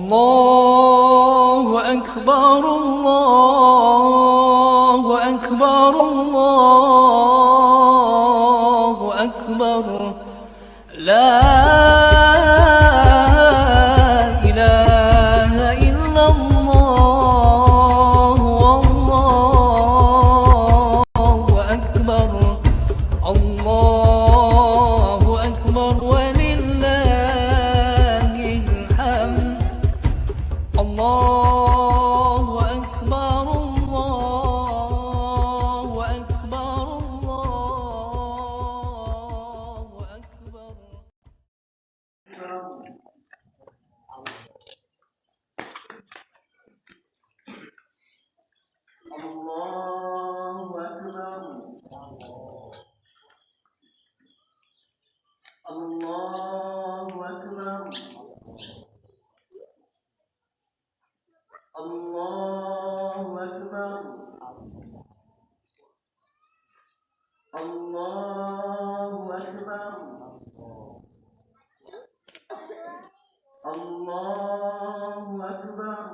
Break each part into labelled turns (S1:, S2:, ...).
S1: الله أكبر الله أكبر الله أكبر لا إله إلا الله والله أكبر الله أكبر ولله الحمد الله أكبر الله أكبر الله أكبر.
S2: الله أكبر الله أكبر الله أكبر الله أكبر الله أكبر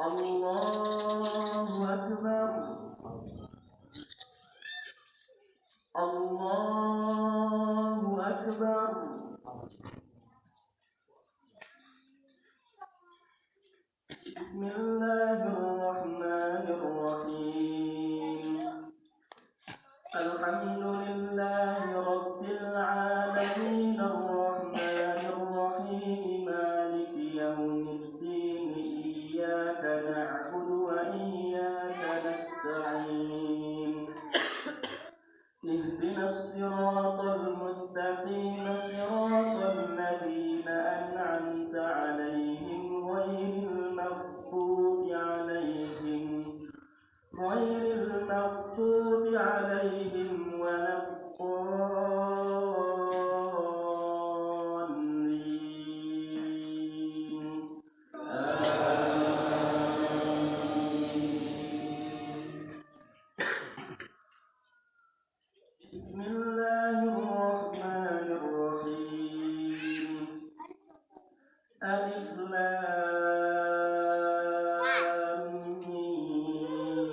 S2: الله أكبر الله أكبر. بسم الله الرحمن الرحيم الحمد لله رب العالمين الرحمن الرحيم مالك يوم الدين إياك نعبد وإياك نستعين اهدنا الصراط المستقيم صراط الذين أنعمت عليهم غير المغضوب عليهم ولا الضالين بسم الله الرحمن الرحيم ألف لام ميم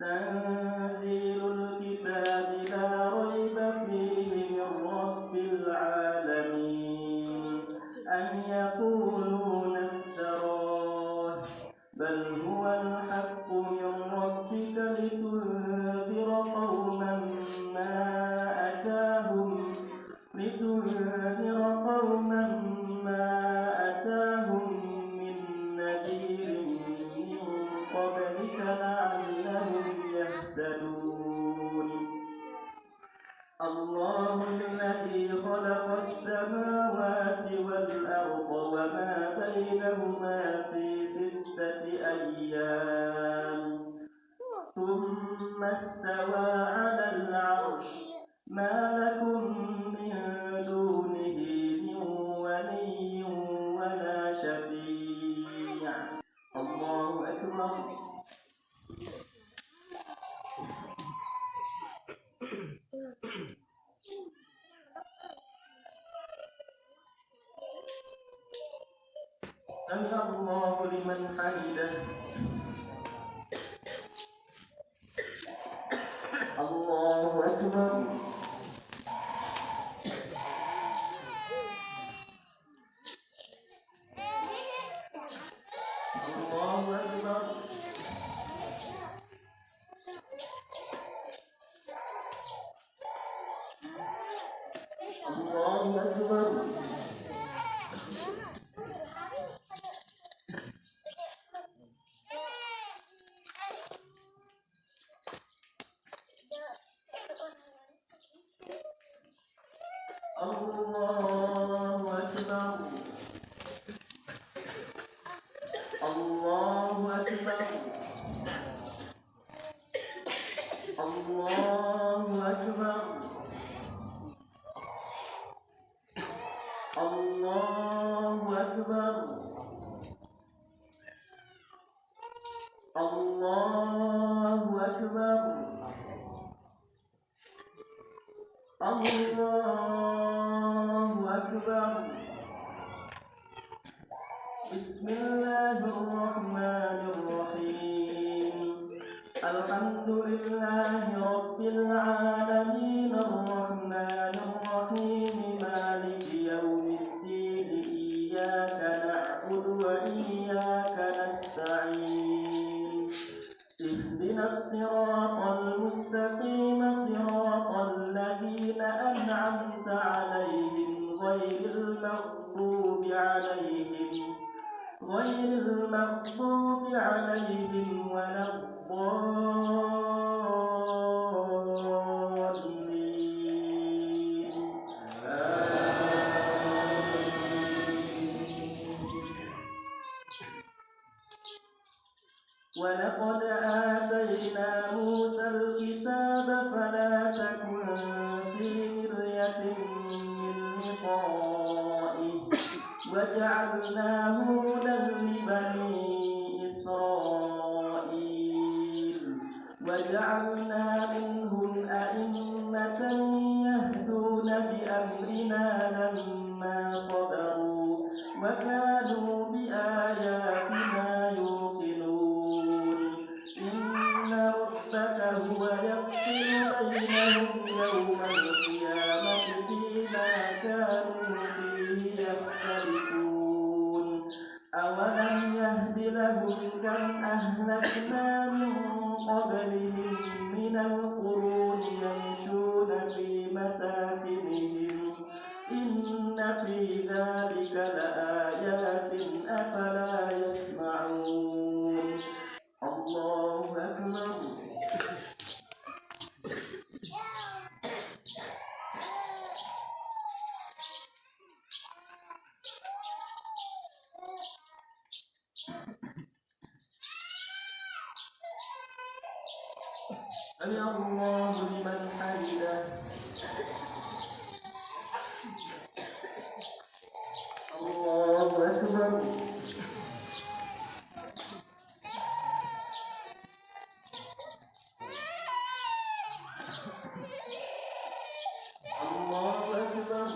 S2: تنزيل الكتاب لا ريب فيه من رب العالمين أم يقولون افتراه بل هو الحق من ربك لتنذر قوما ما أتاهم من نذير من قبلك لعلهم يهتدون. الله الذي خلق السماوات والأرض وما بينهما في 6 أيام ثم استوى على العرش ما لكم من دونه من ولي ولا شفيع. الله أكبر. سمع الله لمن حمده. الله أكبر. الله أكبر. الله أكبر. الله أكبر. الله أكبر. الله أكبر. الله أكبر. الله أكبر. الله أكبر. بسم الله الرحمن الرحيم الحمد لله رب العالمين الرحمن الرحيم مالك يوم الدين إياك نعبد وإياك نستعين اهدنا الصراط المستقيم صراط الذين أنعمت عليهم غير المغضوب عليهم ولا الضالين ولقد آتينا موسى الكتاب فلا تكن في مرية من لقائه وجعلناه هدى لبني إسرائيل وجعلنا منهم أئمة يهدون بأمرنا لما صبروا وكانوا بآياتنا يوقنون إن ربك هو يفصل بينهم يوم القيامة فيما كانوا فيه يختلفون أولم يهد لهم كم أهلكنا من قبلهم من القرون يمشون في مساكنهم إن في ذلك لآيات أفلا يسمعون الله أكبر سمع الله لمن حمده الله أكبر الله أكبر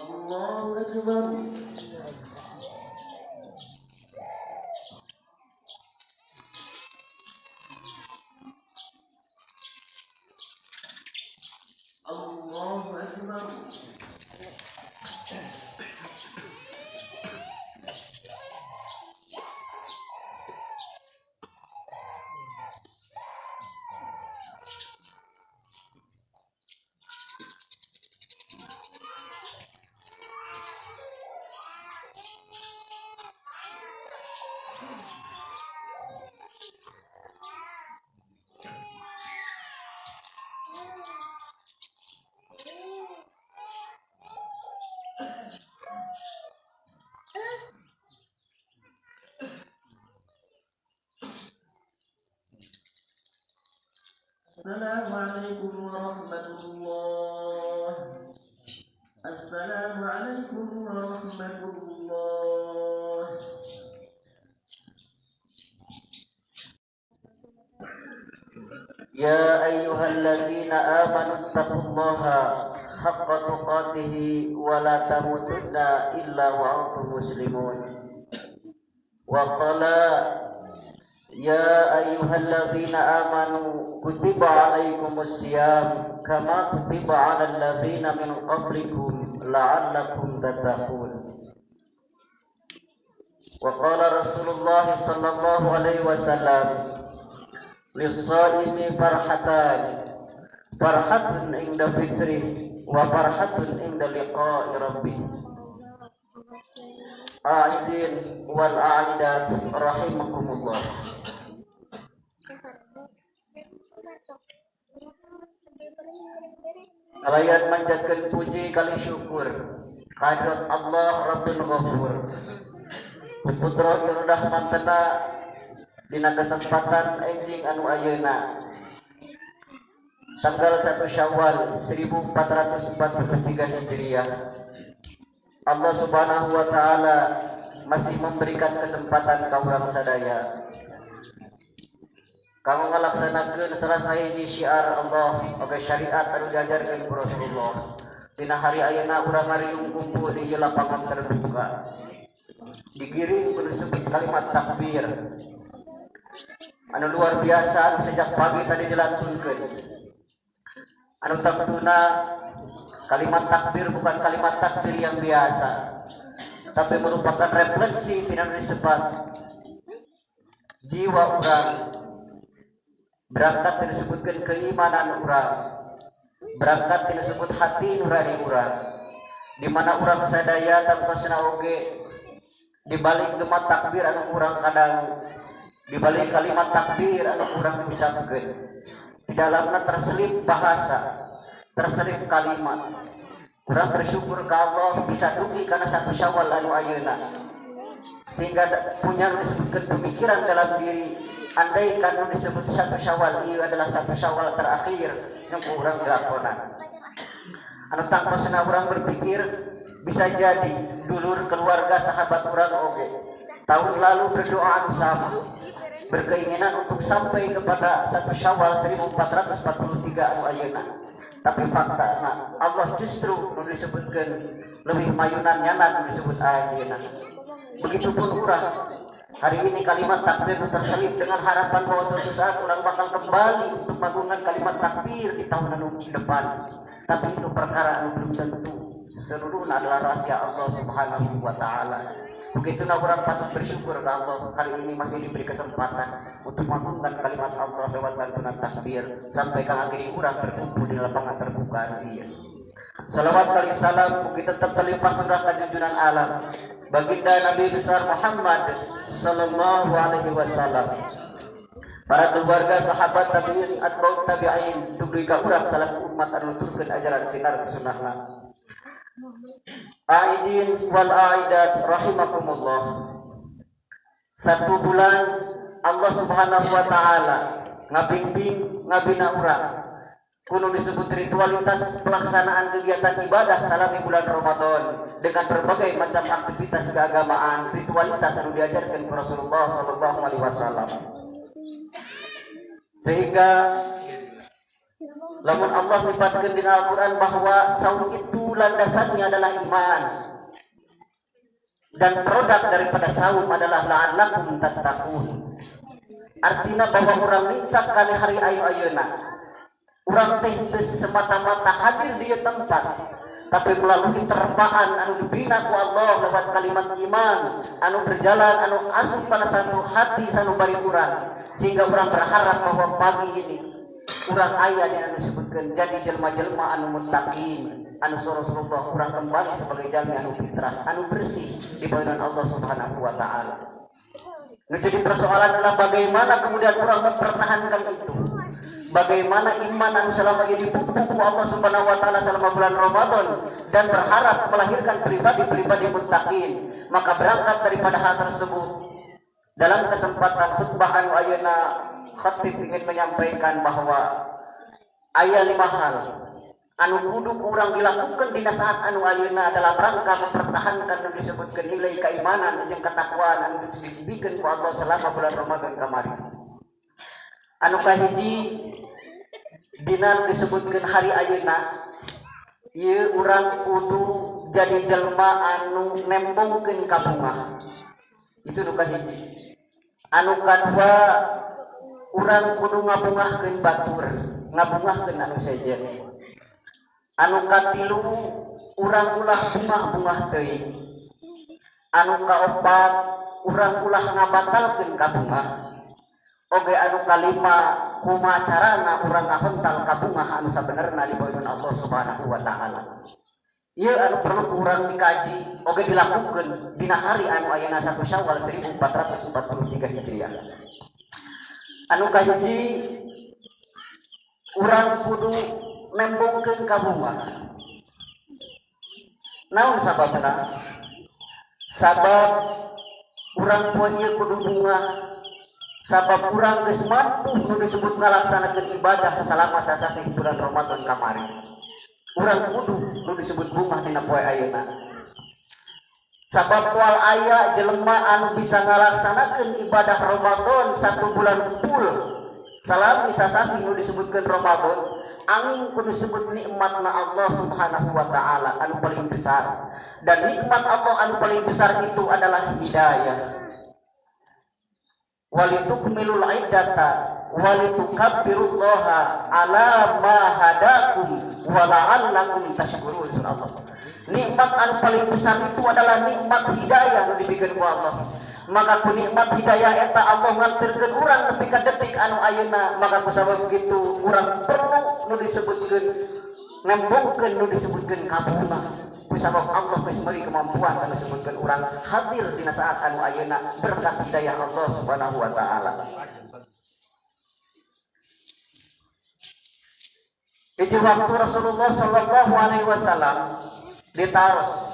S2: الله أكبر الله أكبر السلام عليكم ورحمة الله السلام عليكم ورحمة الله
S3: يا أيها الذين آمنوا اتقوا الله حق تقاته ولا تموتن إلا وأنتم مسلمون وقال يا أيها الذين آمنوا كتب عليكم الصيام كما كتب على الذين من قبلكم لعلكم تتقون وقال رسول الله صلى الله عليه وسلم للصائم فرحتان فرحة عند فطره وفرحة عند لقاء ربه أعدين والأعداد رحمكم الله. Kalian manjatkan puji kali syukur kehadirat Allah Rabbul Ghafur. Putra irudah mantena dina kesempatan enjing anu ayeuna tanggal 1 Syawal 1443 Hijriah. Allah Subhanahu wa taala masih memberikan kesempatan kaula sadaya Kamu ngalaksanakeun salah sahiji syiar Allah oge syariat anu diajarkeun ku Rasulullah. Dina hari ayeuna urang ngariung kumpul di lapangan terbuka. Digiring ku disebut kalimat takbir. Anu luar biasa anu sejak pagi tadi dilantunkeun. Anu tentuna kalimat takbir bukan kalimat takbir yang biasa, tapi merupakan refleksi tina disebut jiwa urang. Berangkat disebutkan keimanan urang, berangkat disebut hati nurani urang, di mana urang sadaya tanpa sena oge di balik gemat takbir anu urang kadang, di balik kalimat takbir anu urang ucapkeun, di dalamnya terselip bahasa, terselip kalimat. Urang bersyukur ke Allah bisa dugi karena 1 Syawal anu ayeuna, sehingga punya disebutkan pemikiran dalam diri. Andai kan disebut 1 Syawal ini adalah 1 Syawal terakhir yang kurang dilakonan. Anu tangtos sana urang berpikir bisa jadi dulur keluarga sahabat urang oge tahun lalu berdoa anu sama, berkeinginan untuk sampai kepada 1 Syawal 1443 anu ayeuna. Tapi fakta Allah justru disebutkan lebih mayunan nyana disebut ayeuna. Begitupun urang hari ini kalimat takbir terselip dengan harapan bahwa suatu saat orang bakal kembali untuk mengagungkan kalimat takbir di tahun depan. Tapi itu perkara yang belum tentu. Seluruhnya adalah rahasia Allah Subhanahu wa Ta'ala. Begitulah orang patut bersyukur ke Allah hari ini masih diberi kesempatan untuk mengagungkan kalimat Allah lewat lantunan takbir sampai ke akhir orang berkumpul di lapangan terbuka dia. Salawat kali salam kita tetap terlimpah curah junjungan alam baginda Nabi besar Muhammad sallallahu alaihi wasallam, para keluarga sahabat tabi'in atba'ut tabi'in dugi ka urang salaku umat anu nuturkeun ajaran sinar sunnahna. Aidin wal aidat rahimakumullah. 1 bulan Allah Subhanahu wa taala ngabimbing ngabina urang kuno disebut ritualitas pelaksanaan kegiatan ibadah salami bulan Ramadan dengan berbagai macam aktivitas keagamaan, ritualitas yang diajarkan Rasulullah sallallahu alaihi wasallam. Sehingga lamun Allah nyebutkeun di Al-Qur'an bahwa saum itu landasannya adalah iman. Dan produk daripada saum adalah la'allakum tattaqun. Artinya bahwa orang mincak kali hari ayeuna urang teh semata-mata hadir di tempat, tapi melalui terpaan anu dibina ku Allah lewat kalimat iman anu berjalan anu asup pada satu hati sanu bari urang, sehingga urang berharap bahwa pagi ini urang aya yang anu disebutkan jadi jelma-jelma anu muttaqin anu Rasulullah urang kembali sebagai jalmi anu fitrah anu bersih di panggilan Allah Subhanahu wa Ta'ala. Jadi persoalan adalah bagaimana kemudian urang mempertahankan itu. Bagaimana iman anu selama ini dipupuk Allah Subhanahu wa Ta'ala selama bulan Ramadan dan berharap melahirkan pribadi-pribadi muttaqin. Maka berangkat daripada hal tersebut dalam kesempatan khutbah anu ayeuna khatib ingin menyampaikan bahwa aya 5 hal anu kudu urang dilakukan dina saat anu ayeuna dalam rangka mempertahankan anu disebutkeun nilai keimanan jeung ketakwaan anu dibikeun ku Allah selama bulan Ramadan kamari. Anu kahiji dina disebutkeun hari ayeuna ieu urang kudu jadi jelma anu nembongkeun ka bunga. Itu nu kahiji. Anu kadua urang kudu ngabungahkeun batur, ngabungahkeun anu sejen. Anu katilu urang ulah bungah-bungah teuing. Anu kaopat urang ulah ngabatalkeun ka bunga. Oge anu kalima kumaha carana urang ngahontal ka bunga anu sabenerna di panggilan Allah Subhanahu wa Ta'ala. Ieu anu perlu urang dikaji oge dilakukeun dina hari anu ayeuna 1 Syawal 1443 Hijriah. Anu kahiji urang kudu nembongkeun ka bunga. Naon sababna? Sabab urang poe ieu kudu bunga. Sabab urang geus mampu nu disebut ngalaksanakeun ibadah selama sasasi bulan Ramadan kamari. Urang kudu nu disebut bunga dina poe ayeuna. Sabab moal aya jelema anu bisa ngalaksanakeun ibadah Ramadan 1 bulan full salami sasasi nu disebutkeun Ramadan angin kudu disebut nikmatna Allah Subhanahu wa taala anu paling besar. Dan nikmat Allah anu paling besar itu adalah hidayah. Walitukmilul iddata walitukabbirullaha ala ma hadakum wa la'allakum tashkurun. Surah Allah. Nikmat anu paling besar itu adalah nikmat hidayah anu dibikeun ku Allah. Maka ku nikmat hidayah eta Allah nganterkeun urang nepi ka detik anu ayeuna. Maka ku sabab kitu urang perlu nu disebutkeun nembongkeun nu disebutkeun kabungan. Ku sabab Allah geus meuli kemampuan anu disebutkeun urang hadir dina saat anu ayeuna berkat hidayah Allah Subhanahu wa taala. Hiji waktu Rasulullah sallallahu alaihi wasallam ditaros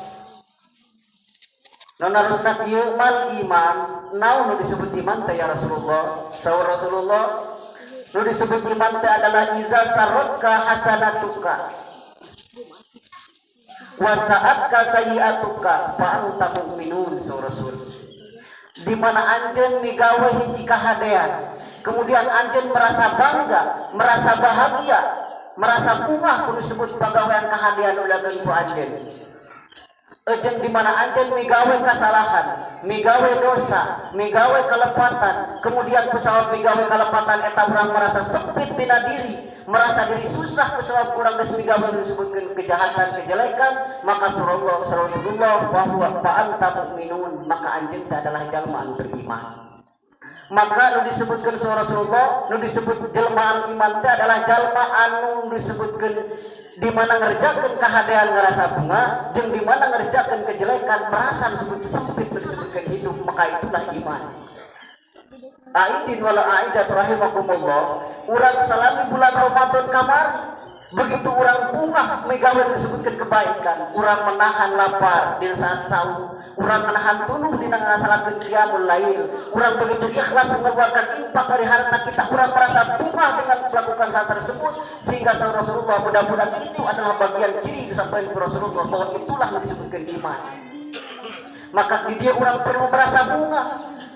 S3: nonarusna kieu mal iman naon nu disebut iman teh ya Rasulullah. Saur Rasulullah nu disebut iman teh adalah iza sarratka hasanatuka wa sa'atka sayiatuka fa anta mu'minun. Saur Rasul, di mana anjeun migawe hiji kahadean kemudian anjeun merasa bangga, merasa bahagia, merasa puas kudu disebut pagawean kahadean ulakeun ku anjeun. Jeung di mana anjeun migawe kasalahan, migawe dosa, migawe kelepatan, kemudian kusabab migawe kelepatan eta urang merasa sempit tina diri, merasa diri susah kusabab urang geus migawe disebutkeun kejahatan, kejelekan, maka Rasulullah bahwa fa anta mu'minun, maka anjeun teh adalah jalma anu beriman. Maka nu disebutkeun Rasulullah, nu disebut jelmaan iman teh adalah jalma anu disebutkeun di mana ngerjakeun kahadean ngerasa bunga, jeung di mana ngerjakeun kejelekan merasa disebut sempit disebutkeun hidup, maka itulah iman. Aidin wala aidat rahimakumullah, urang salami bulan Ramadan kamari begitu urang bunga megawe disebutkeun kebaikan, urang menahan lapar di saat sahur, urang menahan tunuh dina ngasalakeun qiyamul lail, urang begitu ikhlas mengeluarkan infak dari harta kita, urang merasa bunga dengan melakukan hal tersebut, sehingga Rasulullah mudah-mudahan itu adalah bagian ciri disampaikan Rasulullah bahwa itulah yang disebutkan iman. Maka di dia urang perlu merasa bunga,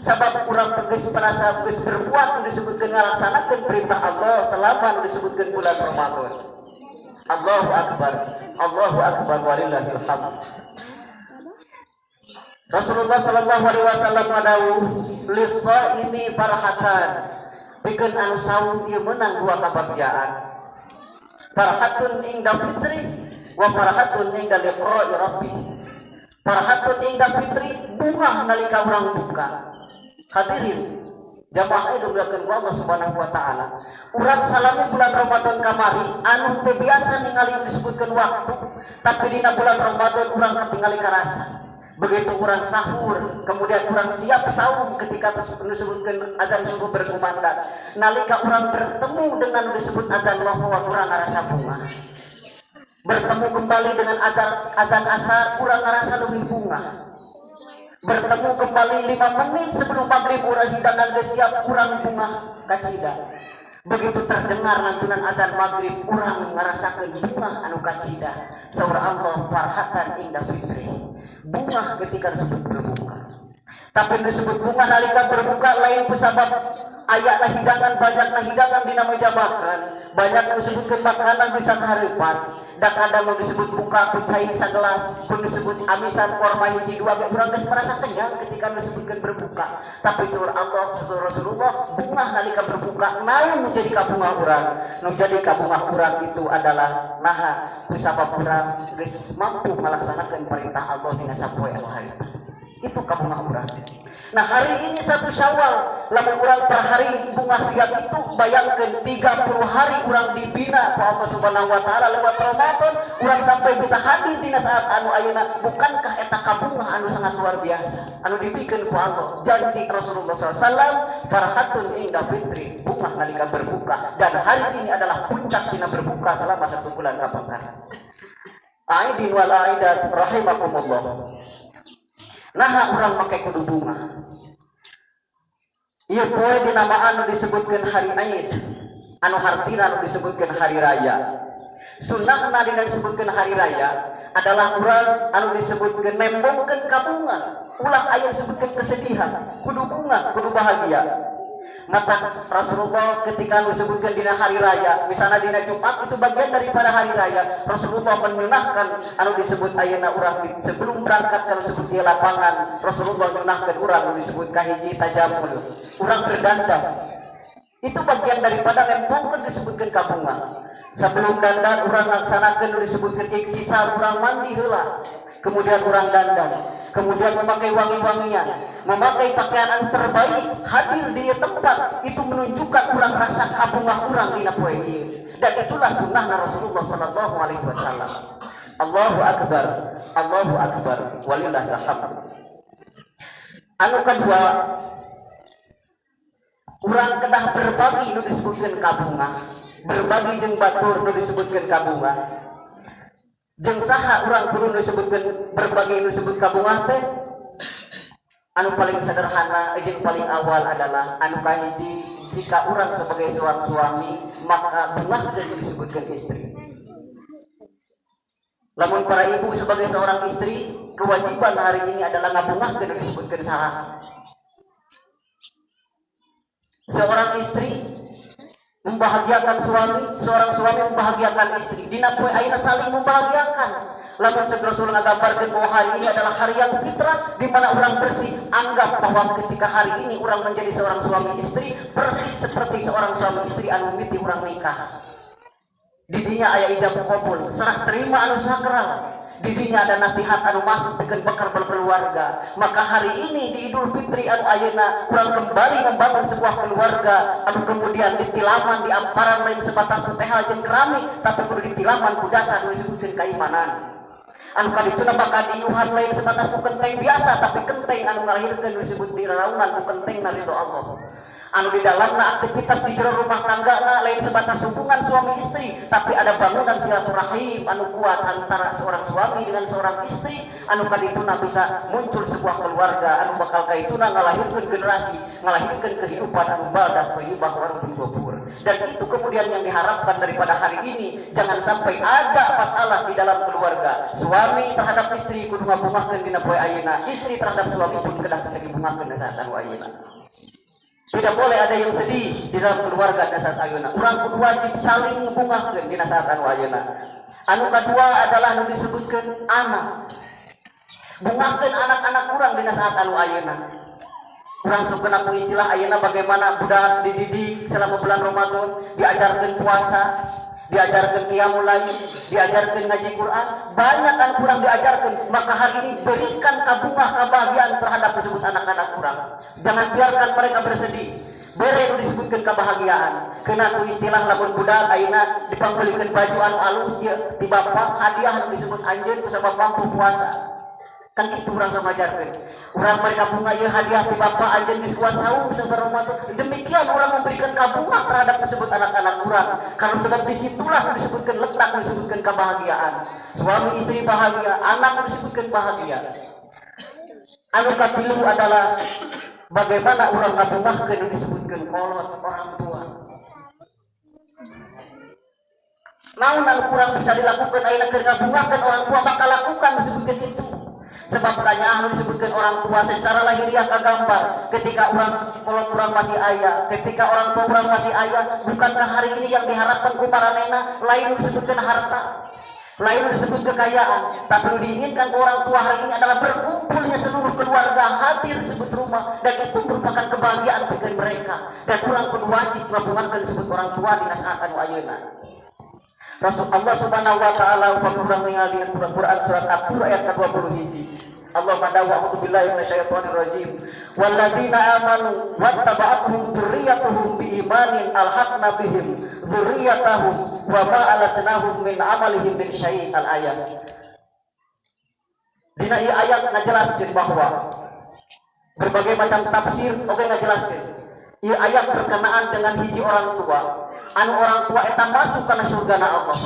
S3: sebab urang geus merasa geus berbuat disebutkeun ngalaksanakeun perintah Allah selama disebutkeun bulan Ramadan. Allahu akbar walillahil hamd. Rasulullah sallallahu alaihi wasallam madawuh lis-shaimi farhatan, pikeun anu saum ieu meunang dua kabagjaan. Farhatun inda fitri wa farhatun inda liqa'i rabbi. Farhatun inda fitri bunga nalika urang buka. Hadirin jamaah dimuliakeun ku Allah Subhanahu wa taala. Urang salami bulan Ramadan kamari anu teu biasa ningali disebutkeun waktu, tapi dina bulan Ramadan urang katingali karasa. Begitu urang sahur, kemudian urang siap saum ketika disebutkeun azan subuh berkumandang. Nalika urang bertemu dengan disebut azan lohor, urang ngarasa bunga. Bertemu kembali dengan azan asar, urang ngarasa leuwih bunga. Bertemu kembali 5 menit sebelum maghrib urang hidangan geus siap, urang bunga kacida. Begitu terdengar lantunan azan maghrib, urang ngarasakeun bunga anu kacida. Saur Allah farhatan inda fitri, bunga ketika disebut berbuka. Tapi disebut bunga nalika berbuka lain kusabab ayatna hidangan, banyakna hidangan dina meja makan, banyak disebutkeun makanan bisa kahareupan. Da kadang disebut buka ku cai sagelas, pun disebut amisan korma hiji dua, urang geus merasa kenyang ketika disebutkeun berbuka. Tapi surah Allah, surah Rasulullah, bunga nalika berbuka naon menjadi kabunga urang. Nu jadi kabunga urang itu adalah naha kusabab urang geus mampu melaksanakeun perintah Allah dina sapoe anu harita. Itu kabunga urang. Nah, hari ini 1 Syawal, lamun urang per hari bunga siap itu bayangkeun 30 hari urang dibina ku Allah Subhanahu wa taala lewat Ramadan, urang sampai bisa hadir dina saat anu ayeuna. Bukankah eta kabunga anu sangat luar biasa anu dibikeun ku Allah? Janji Rasulullah SAW, farhatun inda fitri, bunga nalika berbuka, dan hari ini adalah puncak dina berbuka selama 1 bulan kapangkan. Aidin wal aidat rahimakumullah. Nah, urang make kudu bunga. Ieu poe dinamaan anu disebutkeun hari Aid, anu hartina anu disebutkeun hari raya. Sunnahna dina disebutkeun hari raya adalah urang anu disebutkeun nembongkeun ka bunga. Ulah aya disebutkeun kesedihan, kudu bunga, kudu bahagia. mata Rasulullah ketika disebutkan dina hari raya, misalnya dina Jumat itu bagian daripada hari raya, Rasulullah menyunahkan anu disebut ayeuna urang sebelum berangkat kalau disebut di lapangan, Rasulullah menyunahkan urang disebut kahiji tajamul, urang berdandan. Itu bagian daripada lempungkeun disebutkan kabunga. Sebelum dandan urang laksanakeun disebutkan iktisal, urang mandi heula. Kemudian orang dandan, kemudian memakai wangi-wangian, memakai pakaian terbaik, hadir di tempat itu menunjukkan orang rasa kabungah orang di poe ieu. Dan itulah sunnah Rasulullah sallallahu alaihi wasallam. Allahu akbar, Allahu akbar, walillahil hamd. Anu kedua, urang kedah berbagi nu disebutkeun kabungah, berbagi jeung batur nu disebutkeun kabungah. Jeung saha urang kudu disebutkeun berbagi nu disebut kabungah teh anu paling sederhana jeung paling awal adalah anu kahiji, jika urang sebagai seorang suami maka bungahkeun disebutkeun istri. Lamun para ibu sebagai seorang istri kewajiban hari ini adalah ngabungahkeun disebutkeun saha. Seorang istri membahagiakan suami, seorang suami membahagiakan istri. Dina poe ayeuna saling membahagiakan. Lamun segera Rasul ngagambarkeun bahwa hari ini adalah hari yang fitrah di mana orang bersih. Anggap bahwa ketika hari ini orang menjadi seorang suami istri persis seperti seorang suami istri anu mimiti orang nikah. Di dinya aya ijab qabul, serah terima anu sakral. Di dinya ada nasihat anu masuk bikin bekal berkeluarga. Maka hari ini di Idul Fitri anu ayeuna urang kembali membangun sebuah keluarga anu kemudian ditilaman di amparan lain sebatas tehal jeung keramik, tapi kudu ditilaman ku dasar nu disebutkeun keimanan. Anu kadituna bakal diuhan lain sebatas ku kenteng biasa, tapi kenteng anu ngalahirkeun nu disebut diraraungan ku kenteng na ridho Allah. Anu di dalamna aktivitas di jero rumah tanggana lain sebatas hubungan suami istri, tapi ada bangunan silaturahim anu kuat antara seorang suami dengan seorang istri, anu kadituna bisa muncul sebuah keluarga anu bakal kaituna ngalahirkeun generasi, ngalahirkeun kehidupan anu baldah thayyibah warahmatullahi wabarakatuh. Dan itu kemudian yang diharapkan daripada hari ini, jangan sampai ada masalah di dalam keluarga. Suami terhadap istri kudu ngabungahkeun dina poe ayeuna, istri terhadap suami pun kedah bisa dibungahkeun dina saat anu ayeuna. Tidak boleh ada yang sedih di dalam keluarga pada saat ayeuna. Urang kudu wajib saling membungahkeun dina saat anu ayeuna. Anu kadua adalah nu disebutkeun anak. Bungahkeun anak-anak urang dina saat anu ayeuna. Urang sukeun aku istilah ayeuna bagaimana budak dididik selama bulan Ramadan, diajarkeun puasa, diajarkan qiyamul lail, diajarkan ngaji Quran, banyak kan kurang diajarkan. Maka hari ini berikan kabungah kebahagiaan terhadap tersebut anak-anak kurang. Jangan biarkan mereka bersedih. Bere nu disebutkan kebahagiaan. Kena tu istilah lamun budak ayeuna dipanggulikeun baju anu alus ieu ti bapa hadiah anu disebut anjeun ku sabab puasa. Kan itu urang ngajarkeun. Urang mereka bunga ieu hadiah ti bapa anjeun geus kuat saum sabar Ramadan. Demikian urang memberikan kabungah terhadap tersebut anak-anak urang. Karena sebab disitulah disebutkan letak disebutkan kebahagiaan. Suami istri bahagia, anak disebutkan bahagia. Anu katilu adalah bagaimana urang ngabungahkeun disebutkan kolot orang tua. Naon anu kurang bisa dilakukan ayeuna keur ngabungahkeun orang tua maka lakukan disebutkan itu. Sebab kanya disebutkan orang tua secara lahiriah kagambar ketika kalau orang masih ayah, ketika orang tua orang masih ayah, bukankah hari ini yang diharapkan ku maranena lain disebutkan harta, lain disebut kekayaan, tapi yang diinginkan orang tua hari ini adalah berkumpulnya seluruh keluarga hadir disebut rumah, dan itu merupakan kebahagiaan bagi mereka. Dan orang kudu wajib ngabungahkeun disebut orang tua dina saat anu ayeuna. Rasul Allah Subhanahu wa taala pamurang ningali dina Quran surat At-Tur ayat ke-21. Allah madawa a'udzubillahi minasyaitonir rajim. Walladzina amanu wattaba'atuhum dzurriyyatuhum biimanin alhaqna bihim dzurriyyatahum wa ma alatnahum min amalihim min syai' al-ayat. Dina ieu ayat ngajelaskeun bahwa berbagai macam tafsir oge ngajelaskeun. Ieu ayat berkenaan dengan hiji orang tua. Anu orang tua eta masuk kana surgana Allah.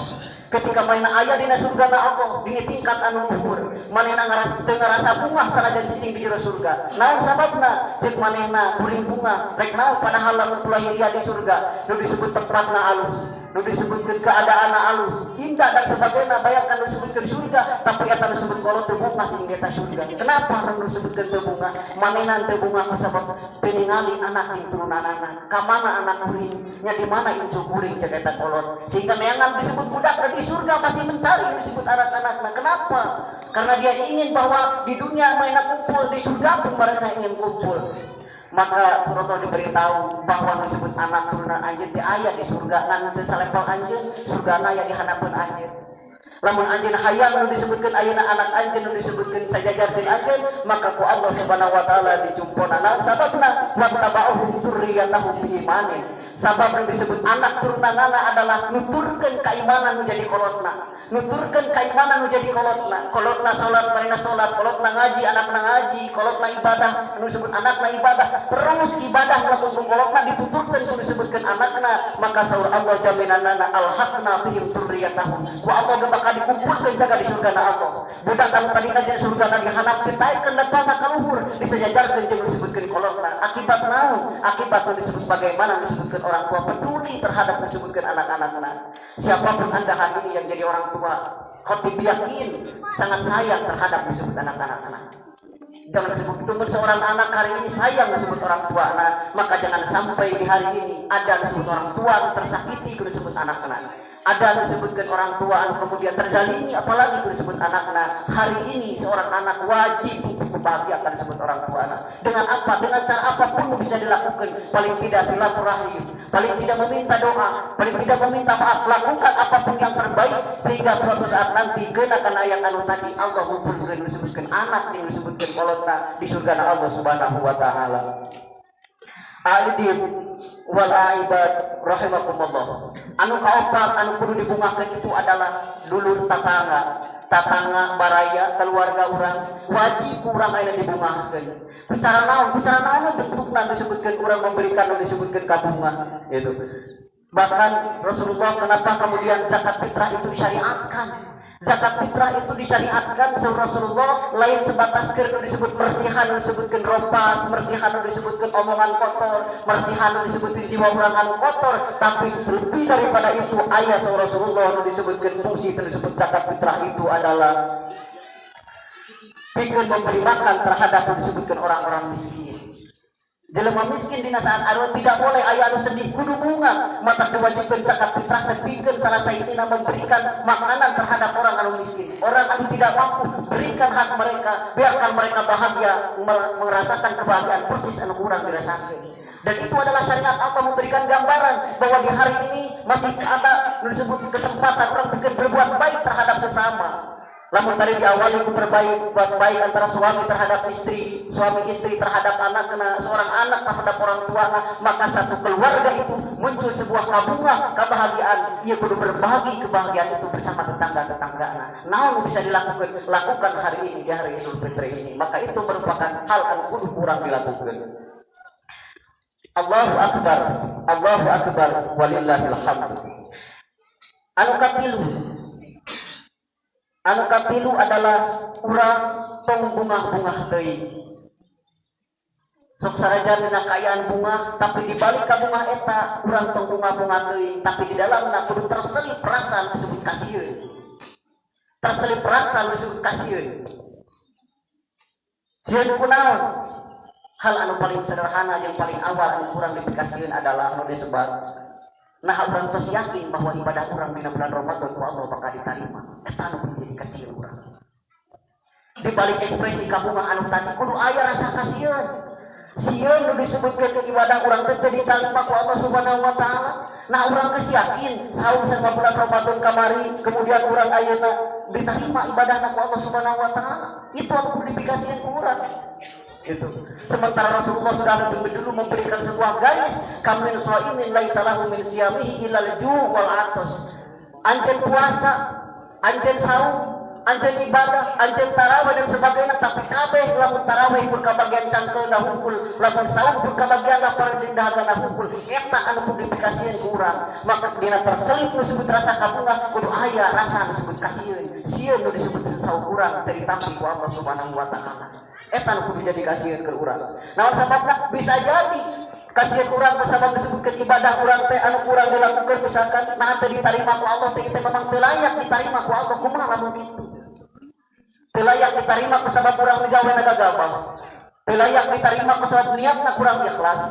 S3: ketika manehna aya dina surga na Allah dina tingkat anu luhur manehna ngarasa bunga sanajan cicing di jero surga naon sababna ceuk manehna kuring bunga rek naon padahal lamun lahiriah di surga nu disebut tempatna alus nu disebutkeun keadaanna alus indah dan sebagainya bayangkan nu disebutkeun surga tapi eta nu disebut kolot teu bunga cing di eta surga kenapa nu disebutkeun teu bunga manehna teu bunga kusabab teu ningali anak ing turunanana ka mana anak kuring nya di mana incu kuring ceuk eta kolot sehingga neangan disebut budak di surga masih mencari disebut anak-anaknya. Kenapa? Karena dia ingin bahwa di dunia mereka kumpul, di surga pun mereka ingin kumpul. Maka Rasul diberitahu bahwa disebut anak turunan anjeun teh aya di surga ngan teu salepel anjeun, surgana aya di hadapan anjeun. Lamun anjeun hayang nu disebutkeun ayeuna anak anjeun nu disebutkeun sajajarkeun anjeun, maka ku Allah Subhanahu wa taala dicumpona naon sababna wattaba'uhum dzurriyyatahum biimanin. Sabab yang disebut anak turunanana adalah nuturkeun keimanan nu jadi kolotna. Nuturkeun keimanan nu jadi kolotna. Kolotna salat, marina salat, kolotna ngaji, anakna ngaji, kolotna ibadah, nu disebut anakna ibadah. Terus ibadah lamun kolotna dituturkeun nu disebutkeun anakna, maka saur Allah jaminanana alhaqna bihim dzurriyyatahum. Wa Allah bakal dikumpulkeun jaga di surga na Allah. Budak anu tadina di surga na dihanap ditaikeun datangna ka luhur, disejajarkeun jeung disebutkeun kolotna. Akibat naon? Akibat nu disebut bagaimana disebutkeun orang tua peduli terhadap disebutkan anak-anaknya. Siapapun anda hari ini yang jadi orang tua, khotib yakin sangat sayang terhadap disebut anak-anak. Jangan disebut itu seorang anak hari ini sayang disebut orang tua, maka jangan sampai di hari ini ada disebut orang tua tersakiti disebut anak-anak. Ada disebutkan orang tua kemudian terzalimi, apalagi disebut anak-anak. Hari ini seorang anak wajib untuk membahagiakan disebut orang tua anak. Dengan apa? Dengan cara apapun bisa dilakukan. Paling tidak silaturahim, paling tidak meminta doa, paling tidak meminta maaf. Lakukan apapun yang terbaik sehingga suatu saat nanti kenakan ayat anu tadi Allah mengumpulkan disebutkan anak yang disebutkan kolotna di surga Allah Subhanahu wa taala. Alidin wal aibad rahimakumullah. Anu kaopat anu kudu dibungakeun itu adalah dulur tatangga baraya keluarga urang wajib urang aya dibungakeun. Bicara naon bentukna disebutkeun urang memberikan nu disebutkeun ka bunga gitu. Bahkan Rasulullah kenapa kemudian zakat fitrah itu disyariatkan? Zakat fitrah itu disyariatkan seorang Rasulullah lain sebatas kerana disebut mersihan disebutkan rompas, mersihan disebutkan omongan kotor, mersihan disebutkan jiwa orang kotor, tapi lebih daripada itu ayat seorang Rasulullah disebutkan fungsi tersebut zakat fitrah itu adalah pikir memberi makan terhadap disebutkan orang-orang miskin. Jelema miskin dina saat anu tidak boleh aya anu sedih kudu bunga mata diwajibkeun zakat fitrah dan pikeun salah saeutina memberikan makanan terhadap orang anu miskin. Orang anu tidak mampu berikan hak mereka, biarkan mereka bahagia merasakan kebahagiaan persis anu urang dirasakeun. Dan itu adalah syariat Allah memberikan gambaran bahwa di hari ini masih ada disebut kesempatan orang berbuat baik terhadap sesama. Lamun tadi diawali itu buat baik antara suami terhadap istri, suami istri terhadap anak, seorang anak terhadap orang tua, maka satu keluarga itu muncul sebuah kabunga kebahagiaan. Ia kudu berbagi kebahagiaan itu bersama tetangga-tetangganya. Naon bisa lakukan hari ini di hari Idul Fitri ini. Maka itu merupakan hal yang kudu kurang dilakukan. Allahu Akbar, walillahil hamd. Anu katilu adalah urang tong bunga-bunga deui. Sok sarajan dina kaayaan bunga, tapi di balik ka bunga eta urang tong bunga-bunga deui, tapi di dalamna kudu terselip rasa disebut kasieun. Terselip rasa disebut kasieun. Sieun kunaon? Hal anu paling sederhana yang paling awal anu kurang dipikasieun adalah anu disebut nah orang tos yakin bahwa ibadah orang di bulan Ramadan ku Allah bakal diterima. Eta anu menjadi kasieun urang. Di balik ekspresi kabunga anu tadi kudu aya rasa kasieun. Sieun nu disebutkeun ibadah urang teh diterima ku Allah Subhanahu wa taala. Nah urang geus yakin saum sareng bulan Ramadan kamari kemudian urang ayeuna diterima ibadahna ku Allah Subhanahu wa taala. Itu anu kudu dipikasieun ku urang. Gitu. Sementara Rasulullah sudah lebih dulu memberikan sebuah garis kamin shaimin laisa lahu min siyamihi illal ju' wal atas. Anjeun puasa, anjeun saum, anjeun ibadah, anjeun tarawih dan sebagainya, tapi kabeh lamun tarawih pun kabagian cangkeuna hungkul, lamun saum pun kabagian lapar dindahana hungkul, eta anu kudu dipikasieun ku urang. Maka dina terselip nu disebut rasa kabunga kudu aya rasa nu disebut kasieun. Sieun nu disebut saum urang teu ditampi ku Allah Subhanahu wa taala. Eta nu kudu jadi kasieun ke urang. Naon sababna? Bisa jadi kasieun urang sabab disebutkeun ibadah urang teh anu urang dilakukeun misalkan nah teu ditarima ku Allah teh memang teu layak ditarima ku Allah. Kumaha lamun kitu? Teu layak ditarima ku sabab urang migaweana gagabah. Teu layak ditarima ku sabab niatna kurang ikhlas.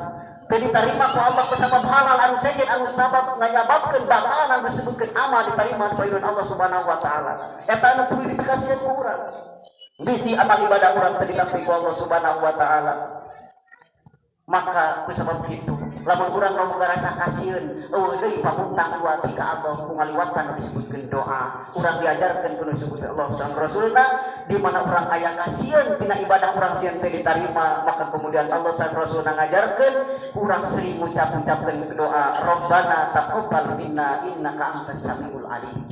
S3: Teu ditarima ku Allah ku sabab halal anu sejen anu sabab nganyababkeun batal anu disebutkeun amal ditarima ku Allah Subhanahu wa taala. Eta anu kudu dipikasieun ku urang. Bisi amal ibadah urang teu ditampi ku Allah Subhanahu wa taala. Maka kusabab kitu lamun urang nu ngarasa kasieun eueuh deui pamuntang dua ti ka Allah ku ngaliwatan disebutkeun doa urang diajarkeun ku disebut Allah sang Rasulna di mana urang aya kasieun tina ibadah urang sieun teh ditarima maka kemudian Allah sang Rasulna ngajarkeun urang sering ngucap-ucapkeun doa Rabbana taqabbal minna innaka antas samiul alim.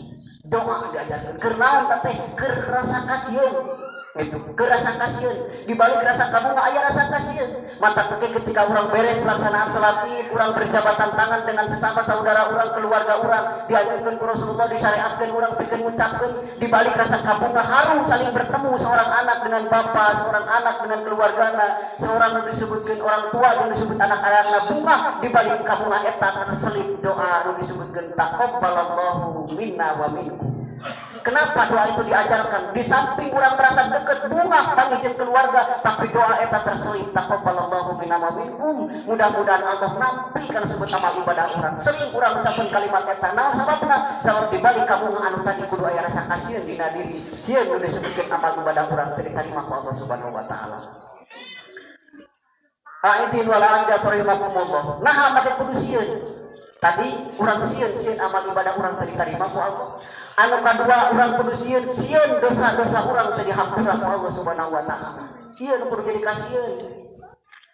S3: Doa diajarkeun keur naon teh keur rasa kasieun itu keur rasa kasieun di balik rasa kabunga aya rasa kasieun mata ketika urang beres pelaksanaan salat Id urang berjabatan tangan dengan sesama saudara urang keluarga urang diajarkeun ku Rasulullah disyariatkeun urang pikeun ngucapkeun di balik rasa kabunga harum saling bertemu seorang anak dengan bapa seorang anak dengan keluargana seorang nu disebutkeun orang tua yang disebut anak-anakna bunga di balik kabunga eta terselip doa nu disebutkeun taqabbalallahu minna wa minkum. Kenapa doa itu diajarkan? Di samping urang merasa dekat bunga pangijin keluarga, tapi doa eta terselip taqabbalallahu minna wa minkum. Mudah-mudahan Allah nampi kana sebut amal ibadah urang. Sering urang ucapkeun kalimat eta. Naon sababna? Sabab di balik kabunga anu tadi kudu aya rasa kasieun dina diri. Sieun nu disebutkeun amal ibadah urang teu ditarima ku Allah Subhanahu wa taala. Aidin wala anda rahimakumullah. Nah make kudu sieun. Tadi urang sieun amal ibadah urang teu ditarima ku Allah. Anu kadua urang kudu sieun dosa-dosa urang teh dihampura ku Allah Subhanahu wa taala. Ieu nu kudu jadi kasieun.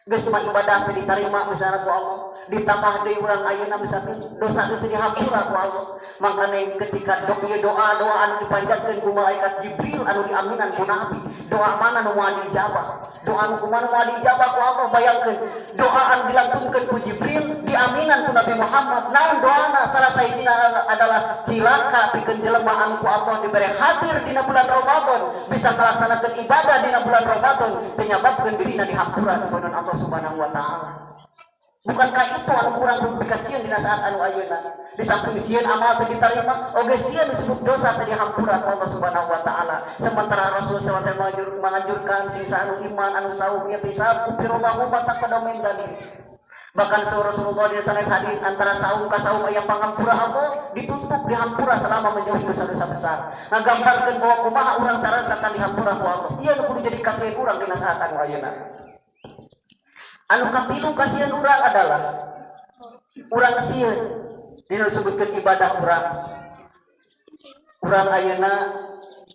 S3: Geus mah ibadah teh ditarima misalna ku Allah, ditambah deui urang ayeuna misalkan dosa teh dihampura ku Allah. Makanya ketika doa anu dipanjatkeun ku malaikat Jibril anu diaminan ku Nabi, doa mana nu moal dijabah? Doa anu kumaha moal dijabah ku Allah? Bayangkeun, doa anu dilantunkeun ku Jibril diaminan ku Nabi Muhammad. Naon doana? Salah sahijina adalah cilaka pikeun jelema anu ku Allah dibere hadir dina bulan Ramadan, bisa melaksanakeun ibadah dina bulan Ramadan, penyebabkeun dirina dihampura ku Allah Subhanahu wa taala. Bukankah itu anu kurang publikasian dina saat anu ayeuna? Di samping sieun amal teu ditarima, oge sieun disebut dosa teu dihampura ku Allah Subhanahu wa taala. Sementara Rasul sallallahu alaihi wasallam menganjurkan sisa anu iman anu saum yatisab firullahu mataqaddama min dzalik. Bahkan Rasulullah di sanes hadis antara saum ka saum aya pangampura Allah ditutup dihampura selama menjauhi dosa-dosa besar. Ngagambarkeun bahwa kumaha urang cara sakan dihampura ku Allah. Ieu nu kudu jadi kasieun urang dina saat anu ayeuna. Anu katilu kasieun urang adalah urang sieun dina disebutkeun ibadah urang. Urang ayeuna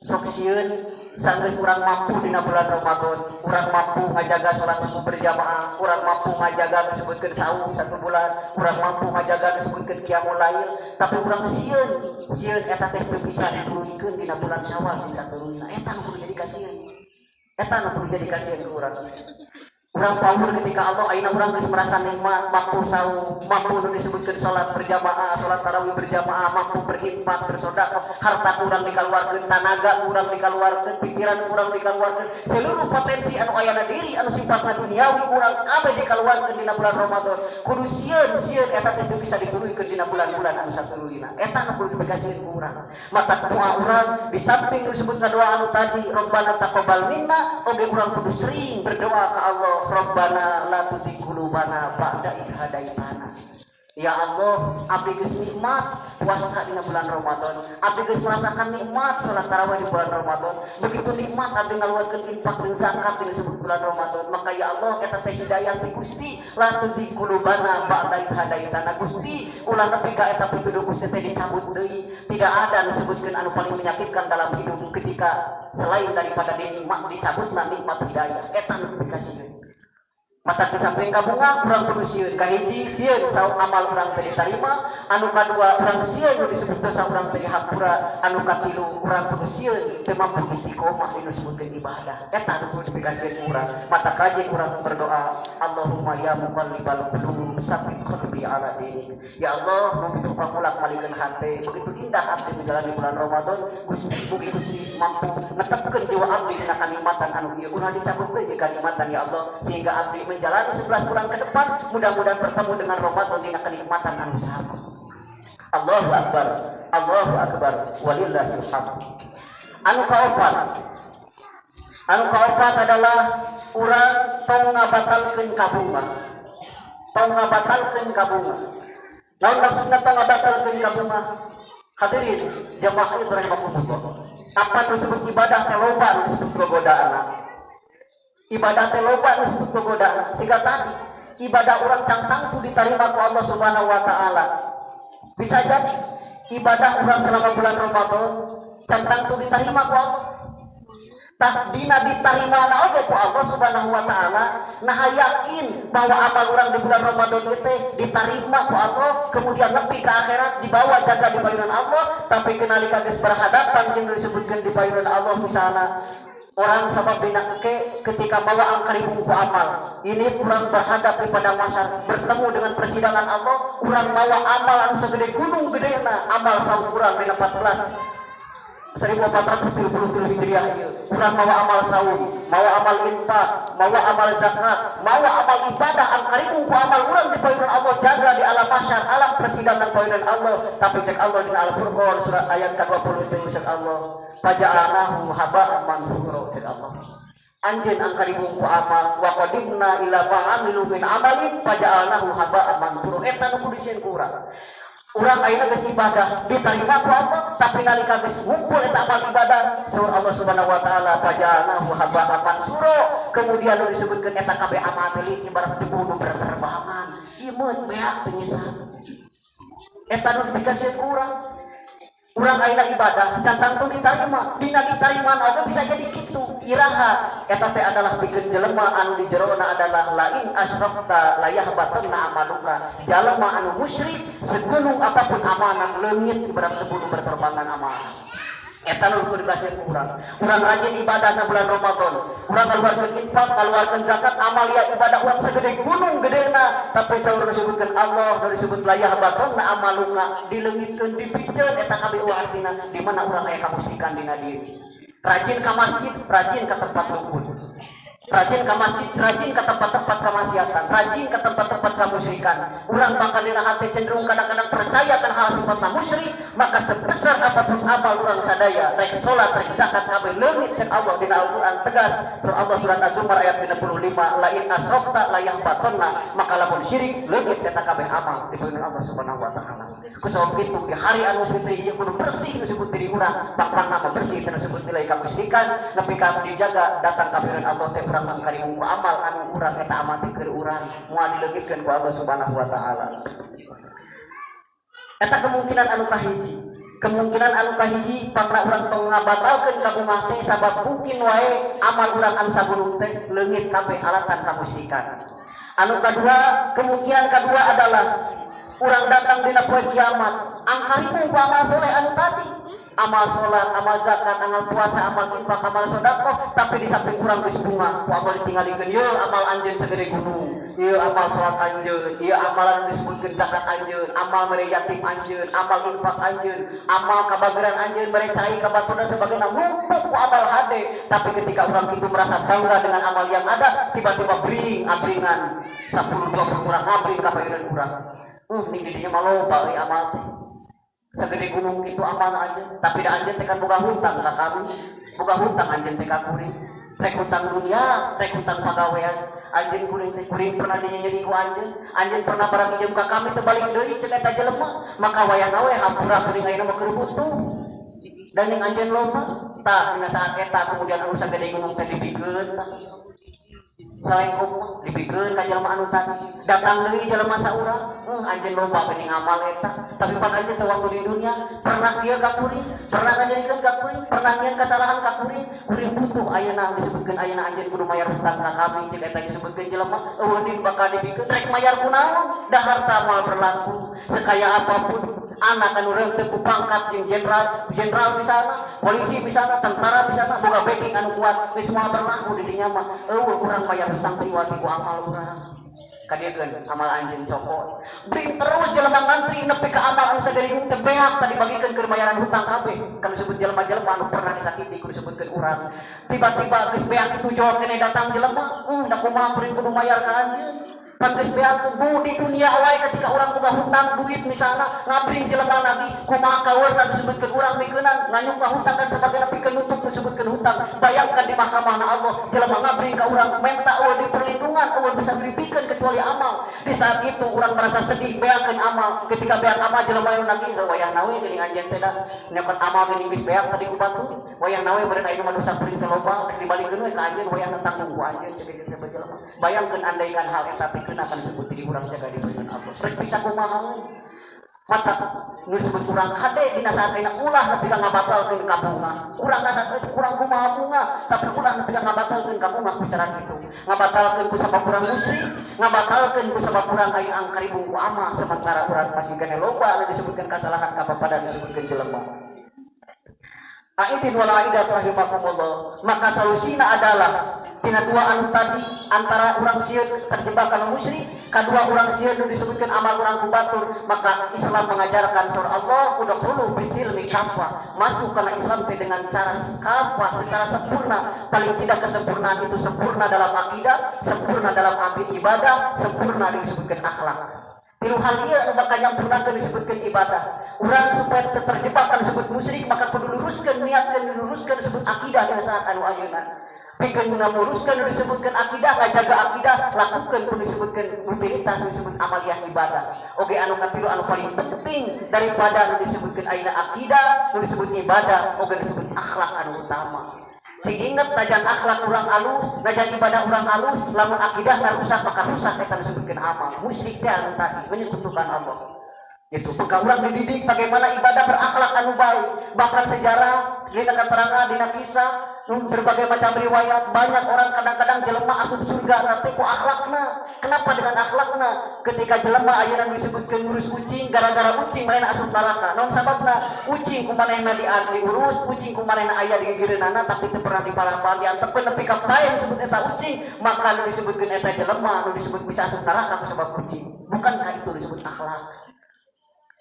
S3: sok sieun sanggeus urang mampu dina bulan Ramadan, urang mampu ngajaga salat subuh berjamaah, urang mampu ngajaga disebutkeun saum 1 bulan, urang mampu ngajaga disebutkeun qiyamul lail, tapi urang sieun eta teh teu bisa diturunkeun dina bulan Syawal bisa turunna. Eta nu kudu jadi kasieun. Eta nu kudu jadi kasieun ku urang. Urang pawur ketika Allah ayeuna urang geus merasa nikmat mampu saum, mampu nu disebutkeun salat berjamaah, salat tarawih berjamaah, mampu berinfak, bersedekah, harta urang dikaluarkeun, tenaga urang dikaluarkeun, pikiran urang dikaluarkeun, seluruh potensi anu aya na diri anu sifatna duniawi urang kabeh dikaluarkeun dina bulan Ramadan. Kudu sieun eta teh bisa diturunkeun dina bulan-bulan anu satuluyna. Eta nu kudu dipikasieun ku urang. Mata doa urang di samping disebutna doa anu tadi Rabbana taqabbal minna, oge urang kudu sering berdoa ka Allah Rabbana la tuzigh qulubana ba'da idh hadaitana. Ya Allah, abdi geus nikmat puasa dina bulan Ramadan. Abdi geus merasakan nikmat salat tarawih di bulan Ramadan. Begitu nikmat abdi ngaluarkeun infak jeung zakat di sebut bulan Ramadan. Maka ya Allah, eta teh hidayah ti Gusti, la tuzigh qulubana ba'da idh hadaitana. Gusti, ulah nepi ka eta pituduh Gusti teh dicabut deui. Tidak ada disebutkeun anu paling menyakitkan dalam hidup ketika selain daripada nikmat dicabutna nikmat hidayah. Eta nu dikasieun. mata di samping kabunga urang kudu sieun kahiji sieun saur amal urang teu ditarima, anu kadua urang sieun nu disebut dosa urang teu dihapura, anu katilu urang kudu sieun teu mampu istiqomah dinu disebutkeun ibadah. Eta anu kudu dipikasieun urang. Mata kaji urang berdoa, Allahumma ya muqallibal qulub tsabbit qalbi ala dinik. Ya Allah, nu kitu pamulak malikeun hate, begitu indah abdi menjalani bulan Ramadan, Gusti Gusti mampu netepkeun jiwa abdi dina kanikmatan anu ieu ulah dicabut deui kanikmatan ya Allah, sehingga abdi menjalani 11 bulan ke depan mudah-mudahan bertemu dengan Ramadan dengan kenikmatan anu sama. Allahu akbar walillahil hamd. Anu kaopat adalah urang tong ngabatalkeun kabunga. Naon maksudna tong ngabatalkeun kabunga? Hadirin jamaah rahimakumullah. Apa disebut ibadah teh loba disebut gogodaana. Ibadah teh loba disebut gogodaana. Siga tadi ibadah urang cangtang tu diterima ku Allah Subhanahu wa taala. Bisa jadi ibadah urang selama bulan Ramadan cangtang tu diterima ku Allah. Tak dina diterima na oge ku Allah Subhanahu wa taala, nah yakin bahwa amal urang di bulan Ramadan itu diterima ku Allah, kemudian nepi ke akhirat dibawa jaga di payunan Allah, tapi kenalika geus berhadapan jeung disebutkeun di payunan Allah misalna orang sama bina ketika bawa angkaribung ku amal ini kurang berhadap di padang mahsyar bertemu dengan persidangan Allah, kurang bawa amal anu segede gunung gedena amal saum kurang dina 1430 Hijriah ieu urang mawa amal saum, mawa amal infak, mawa amal zakat, mawa amal ibadah angkaribung ku amal urang di payunan Allah jaga di alam mahsyar alam persidangan payunan Allah. Tapi cek Allah di Al-Furqan surat ayat ke-20 itu cek Allah faja'anahu haba'an mansura cek Allah. Anjeun angkaribung ku amal wa qadimna ila ma'amilu min amalin faja'anahu haba'an mansura. Eta nu kudu disieun ku urang. Urang ayeuna geus ibadah diterima ku Allah, tapi nalika geus ngumpul eta amal ibadah saur Allah Subhanahu wa taala faja'anahu haba'an mansura. Kemudian nu disebutkeun eta kabeh amal teh ibarat debu nu berterbangan, imeut beak teu nyesat. Eta nu dikasih ku urang. Urang ayeuna ibadah cantang tu diterima, dina ditarimaan oge bisa jadi kitu. Iraha eta teh adalah pikeun jelema anu di jerona adalah lain asyrafta la yahbatanna amaluka. Jelema anu musyrik segunung apapun amanah leungit ibarat debu nu berterbangan amanah. Eta nu kudu dikasih ku urang. Urang rajin ibadah na bulan Ramadan. Urang ngaluarkeun infak, ngaluarkeun zakat, amalia ibadah urang segede gunung gedena, tapi saur disebutkeun Allah, nu disebut layah batonna amaluka, dileungitkeun dipijeun eta kabeh artina di mana urang aya kamusikan dina dieu. Rajin ka masjid, rajin ka tempat rukun. Rajin ke masjid, rajin ke tempat-tempat kemaksiatan, rajin ke tempat-tempat kemusyrikan. Urang bakal dina hati cenderung kadang-kadang percaya kan hal sifatna musyrik, maka sebesar apapun amal urang sadaya, rek salat, rek zakat kabeh leungit cek Allah dina Al-Qur'an tegas. Surah Allah surat Az-Zumar ayat 35, la in asyrafta la yahbatanna, maka lamun syirik leungit eta kabeh amal di payunan Allah Subhanahu wa taala. Kusabab kitu di hari anu fitri ieu kudu bersih disebut diri urang, pangpangna bersih disebut nilai kemusyrikan, nepi ka dijaga datang ka payunan Allah teh urang angkaribung ku amal anu urang eta amati keur urang moal dileungitkeun ku Allah Subhanahu wa taala. Eta kemungkinan anu kahiji pangna urang tong ngabatalkeun kabungah teh sabab mungkin wae amal urang anu sagunung teh leungit kabeh alatan kamusyrikan. Anu kadua, kemungkinan kedua adalah urang datang dina poe kiamat angkaribung ku amal soleh anu tadi, amal sholat, amal zakat, amal puasa, amal infak, amal sedekah, tapi di samping urang geus bunga ku amal ditinggalikeun ieu amal anjeun segede gunung, ieu amal sholat anjeun, ieu amalan disebutkeun zakat anjeun, amal mere yatim anjeun, amal infak anjeun, amal kabageran anjeun, mere cai ka batuna sebagainya numpuk ku amal hade. Tapi ketika urang itu merasa bangga dengan amal yang ada, tiba-tiba abringan 10-20 urang ngabring ka payunan urang. Ning didinya mah loba euy amal teh. Segede gunung itu amal anjeun, tapi da anjeun teh kan boga hutang ka kami. Boga hutang anjeun teh ka kuring. Rek hutang dunia, rek hutang pagawean. Anjeun kuring teh kuring pernah dinyenyeri ku anjeun. Anjeun pernah barang pinjem ka kami teh balik deui ceuk eta jelema. Maka wayahna we hampura kuring ayeuna mah keur butuh. Dan yang anjeun loba, tah dina saat eta kemudian anu sagede gunung teh dipikeun tah. salengkop dibikeun ka jelema anu tadi datang deui jelema saurang anjeun loba geuning amal eta tapi pan anjeun teu waktu di dunia pernah kieu ka kuring pernah ngajadikeun ka kuring pernah nyieun kesalahan ka kuring butuh ayeuna disebutkeun ayeuna anjeun kudu mayar hutang ka kami cek eta disebutkeun jelema eueuh din bakal dibikeun rek mayar kunaon da harta moal berlaku sekaya apapun anak anu reunteu ku pangkat jeung jenderal misalna polisi misalna tentara misalna boga backing anu kuat geus moal berlaku di dinya mah eueuh urang bayar hutang priwati ku amal urang kadiekeun amal anjeun cokot bring terus jelema ngantri nepi ka amal anu sadari teu beak tadi bagikeun keur bayaran hutang kabeh kan disebut jelema-jelema anu pernah disakiti kudu disebutkeun urang tiba-tiba geus beak itu jawab kene datang jelema da kumaha kudu mayar ka anjeun Pantes beak bu di dunia awal ketika orang buka hutang duit misalnya ngabring jelema lagi kumaha kawarna disebutkeun urang mikeunang nganyuk ka hutang dan sebagainya pikeun nutup disebutkeun hutang bayangkan di mahkamah Allah jelema ngabring ka urang menta eueuh di perlindungan eueuh bisa dipikeun kecuali amal di saat itu urang merasa sedih beakeun amal ketika beak amal jelema lagi wayah nawe geuning anjeun teh da nyokot amal geuning geus beak tadi ku batu wayah nawe beureun aya nu dosa peuring teh loba dibalikeun we ka anjeun wayah tanggung ku anjeun ceuk jelema bayangkeun andaikan hal eta kena akan disebut di urang jaga di perintah Allah. Rek bisa kumaha mata nu disebut urang hade dina saat ayeuna ulah nepi ka ngabatalkeun ka bunga. Urang ka saat kurang kumaha bunga, tapi ulah nepi ka ngabatalkeun ka bunga bicara kitu. Ngabatalkeun ku sabab urang musyrik, ngabatalkeun ku sabab urang aya angkaribung ku amal sementara urang masih kene loba anu disebutkeun kasalahan ka papada disebutkeun jelema. Aidin wal aidat rahimakumullah. Maka solusinya adalah tina dua anu tadi antara urang sieun terjebak kana musyrik, kadua urang sieun disebutkeun amal urang kubatur, maka Islam mengajarkan surah Allah udkhulu bisilmi kafah. Masuk kana Islam dengan cara kafah secara sempurna. Paling tidak kesempurnaan itu sempurna dalam akidah, sempurna dalam ibadah, sempurna disebutkeun akhlak. Tilu hal ieu anu bakal nyampurnakeun disebutkeun ibadah. Urang supaya terjebak kana disebut musyrik maka kudu luruskeun niatkeun luruskeun disebut akidah dina saat anu ayeuna. Pikeun ngamuruskeun disebutkeun akidah, ngajaga akidah, lakukeun kudu disebutkeun rutinitas disebut amaliyah ibadah. Oge anu katilu anu paling penting daripada anu disebutkeun ayeuna akidah, anu disebut ibadah, oge disebut akhlak anu utama. Sing inget tajan akhlak urang alus, najan ibadah urang alus, lamun akidah rusak maka rusak eta disebutkeun amal. Musyrik teh anu tadi menyekutukan Allah. Itu maka urang dididik bagaimana ibadah berakhlak anu baik. Bahkan sejarah dina keterangan dina kisah berbagai macam riwayat banyak orang kadang-kadang jelema asup surga tapi ku akhlakna. Kenapa dengan akhlakna? Ketika jelema ayeuna disebutkeun ngurus kucing gara-gara kucing manehna asup neraka. Naon sababna? Kucing ku manehna diurus, kucing ku manehna aya di gigireunana tapi teu pernah dipalapan diantepkeun nepi ka pae disebut eta kucing, maka nu disebutkeun eta jelema nu disebut bisa asup neraka ku sabab kucing. Bukankah itu disebut akhlak?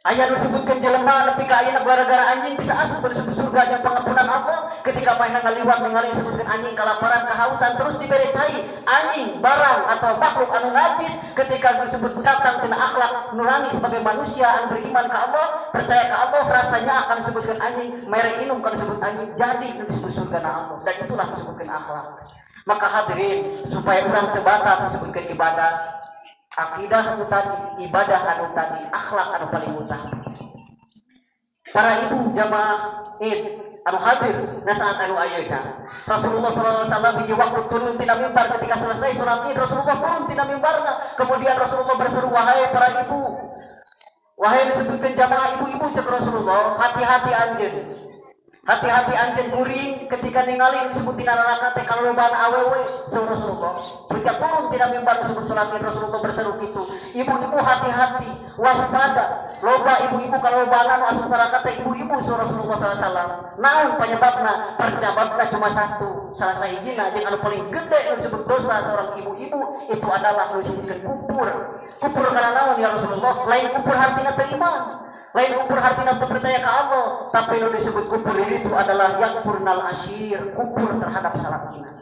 S3: Aya nu disebutkeun jelema nepi ka ayeuna gara-gara anjing bisa asup disebut surga jeung pangampunan Allah. Ketika main ngaliwat ningali disebutkeun anjing kalaparan kehausan terus diberi cai anjing barang atau makhluk anu najis ketika disebut datang tina akhlak nurani sebagai manusia anu beriman ka Allah percaya ka Allah rasanya akan disebutkeun anjing mere inum kan disebut anjing jadi disebut surga na Allah dan itulah disebutkeun akhlak. Maka hadirin supaya urang teu batal disebutkeun ibadah akidah anu tadi, ibadah anu tadi, akhlak anu paling utama. Para ibu jamaah Id anu hadir na saat anu ayeuna. Rasulullah SAW hiji waktu turun tina mimbar ketika selesai salat Id, Rasulullah turun tina mimbarna. Kemudian Rasulullah berseru, "Wahai para ibu, wahai disebutkeun jamaah ibu-ibu," cek Rasulullah, "hati-hati anjeun. Hati-hati anjeun muring ketika ningali disebut tina neraka teh kalolobaan awewe," saur Rasulullah. Ketika turun tina mimbar disebut salat Id, Rasulullah berseru kitu, "Ibu-ibu hati-hati, waspada. Loba ibu-ibu kalolobaan anu asup neraka teh ibu-ibu," saur Rasulullah SAW. Naon penyebabna? Penyebabna cuma satu. Salah sahijina jeung anu paling gede anu disebut dosa seorang ibu-ibu itu adalah anu disebutkeun kupur. Kupur kana naon ya Rasulullah? Lain kupur hartina teu iman. Lain kupur hartina percaya ke Allah, tapi yang disebut kupur itu adalah yakfurnal asyir, kupur terhadap salakina.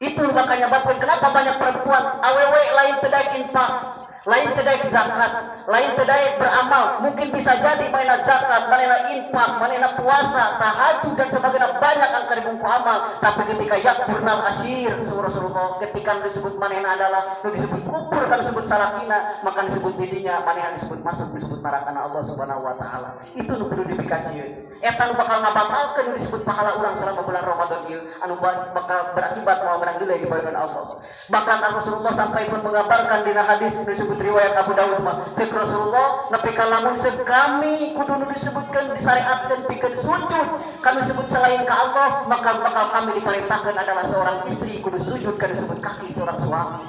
S3: Itu makanya bapak kenapa banyak perempuan awewe lain teu daek infak, lain teu daek zakat, lain teu daek beramal. Mungkin bisa jadi manehna zakat, manehna infak, manehna puasa, tahajud dan sebagainya banyak angka dibungku amal, tapi ketika yakfurnal asyir Rasulullah ketika disebut manehna adalah disebut kupur kan disebut salakina, maka disebut didinya manehna disebut masuk disebut neraka Allah Subhanahu wa taala. Itu nu kudu dipikasieun. eta nu bakal ngabatalkeun nu disebut pahala urang selama bulan Ramadan ieu anu bakal berakibat moal menang deuleu di badan Allah. Bahkan Rasulullah sampai pun mengabarkan dina hadis disebut riwayat Abu Dawud mah cek Rasulullah nepi ka lamun kami kudu nu disebutkeun disyariatkeun pikeun sujud kami sebut selain ka Allah maka bakal kami diperintahkan adalah seorang istri kudu sujud ka disebut kaki seorang suami.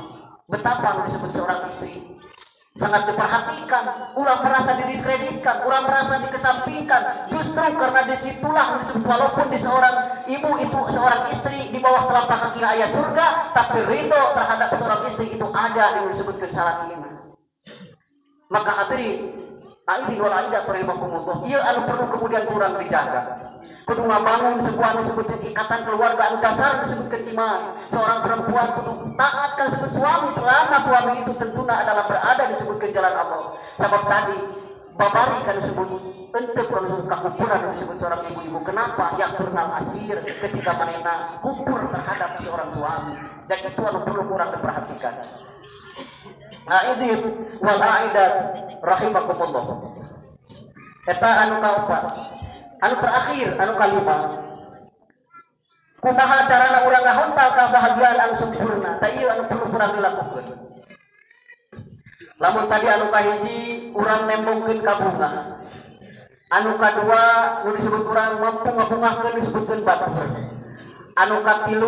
S3: Betapa nu disebut seorang istri sangat diperhatikan, ulah merasa didiskreditkan, ulah merasa dikesampingkan. Justru karena disitulah disebut walaupun di seorang ibu itu seorang istri di bawah telapak kaki ayah surga, tapi ridho terhadap seorang istri itu ada yang disebutkan salat ini. Maka hadirin, aidin wal aidat rahimakumullah, ieu anu perlu kemudian kurang dijaga. Kudu ngabangun sebuah disebutkan ikatan keluarga anu dasar disebutkan iman. Seorang perempuan kudu taat kan disebut suami selama suami itu tentunya adalah berada disebutkan jalan Allah. Sebab tadi babari kan disebut untuk disebut kakupuran disebut seorang ibu-ibu. Kenapa yang pernah asir ketika manena kupur terhadap seorang suami. Dan itu anu perlu kurang diperhatikan. Aidin wal aidat rahimakumullah. Eta anu kaopat. Anu terakhir, anu kalima. Kumaha carana urang ngahontal kebahagiaan anu sempurna. Ta ieu anu perlu kurang dilakukeun. Lamun tadi anu kahiji urang nembongkeun ka bunga. Anu kadua nu disebut urang mampu ngabungahkeun disebutkeun batur. Anu katilu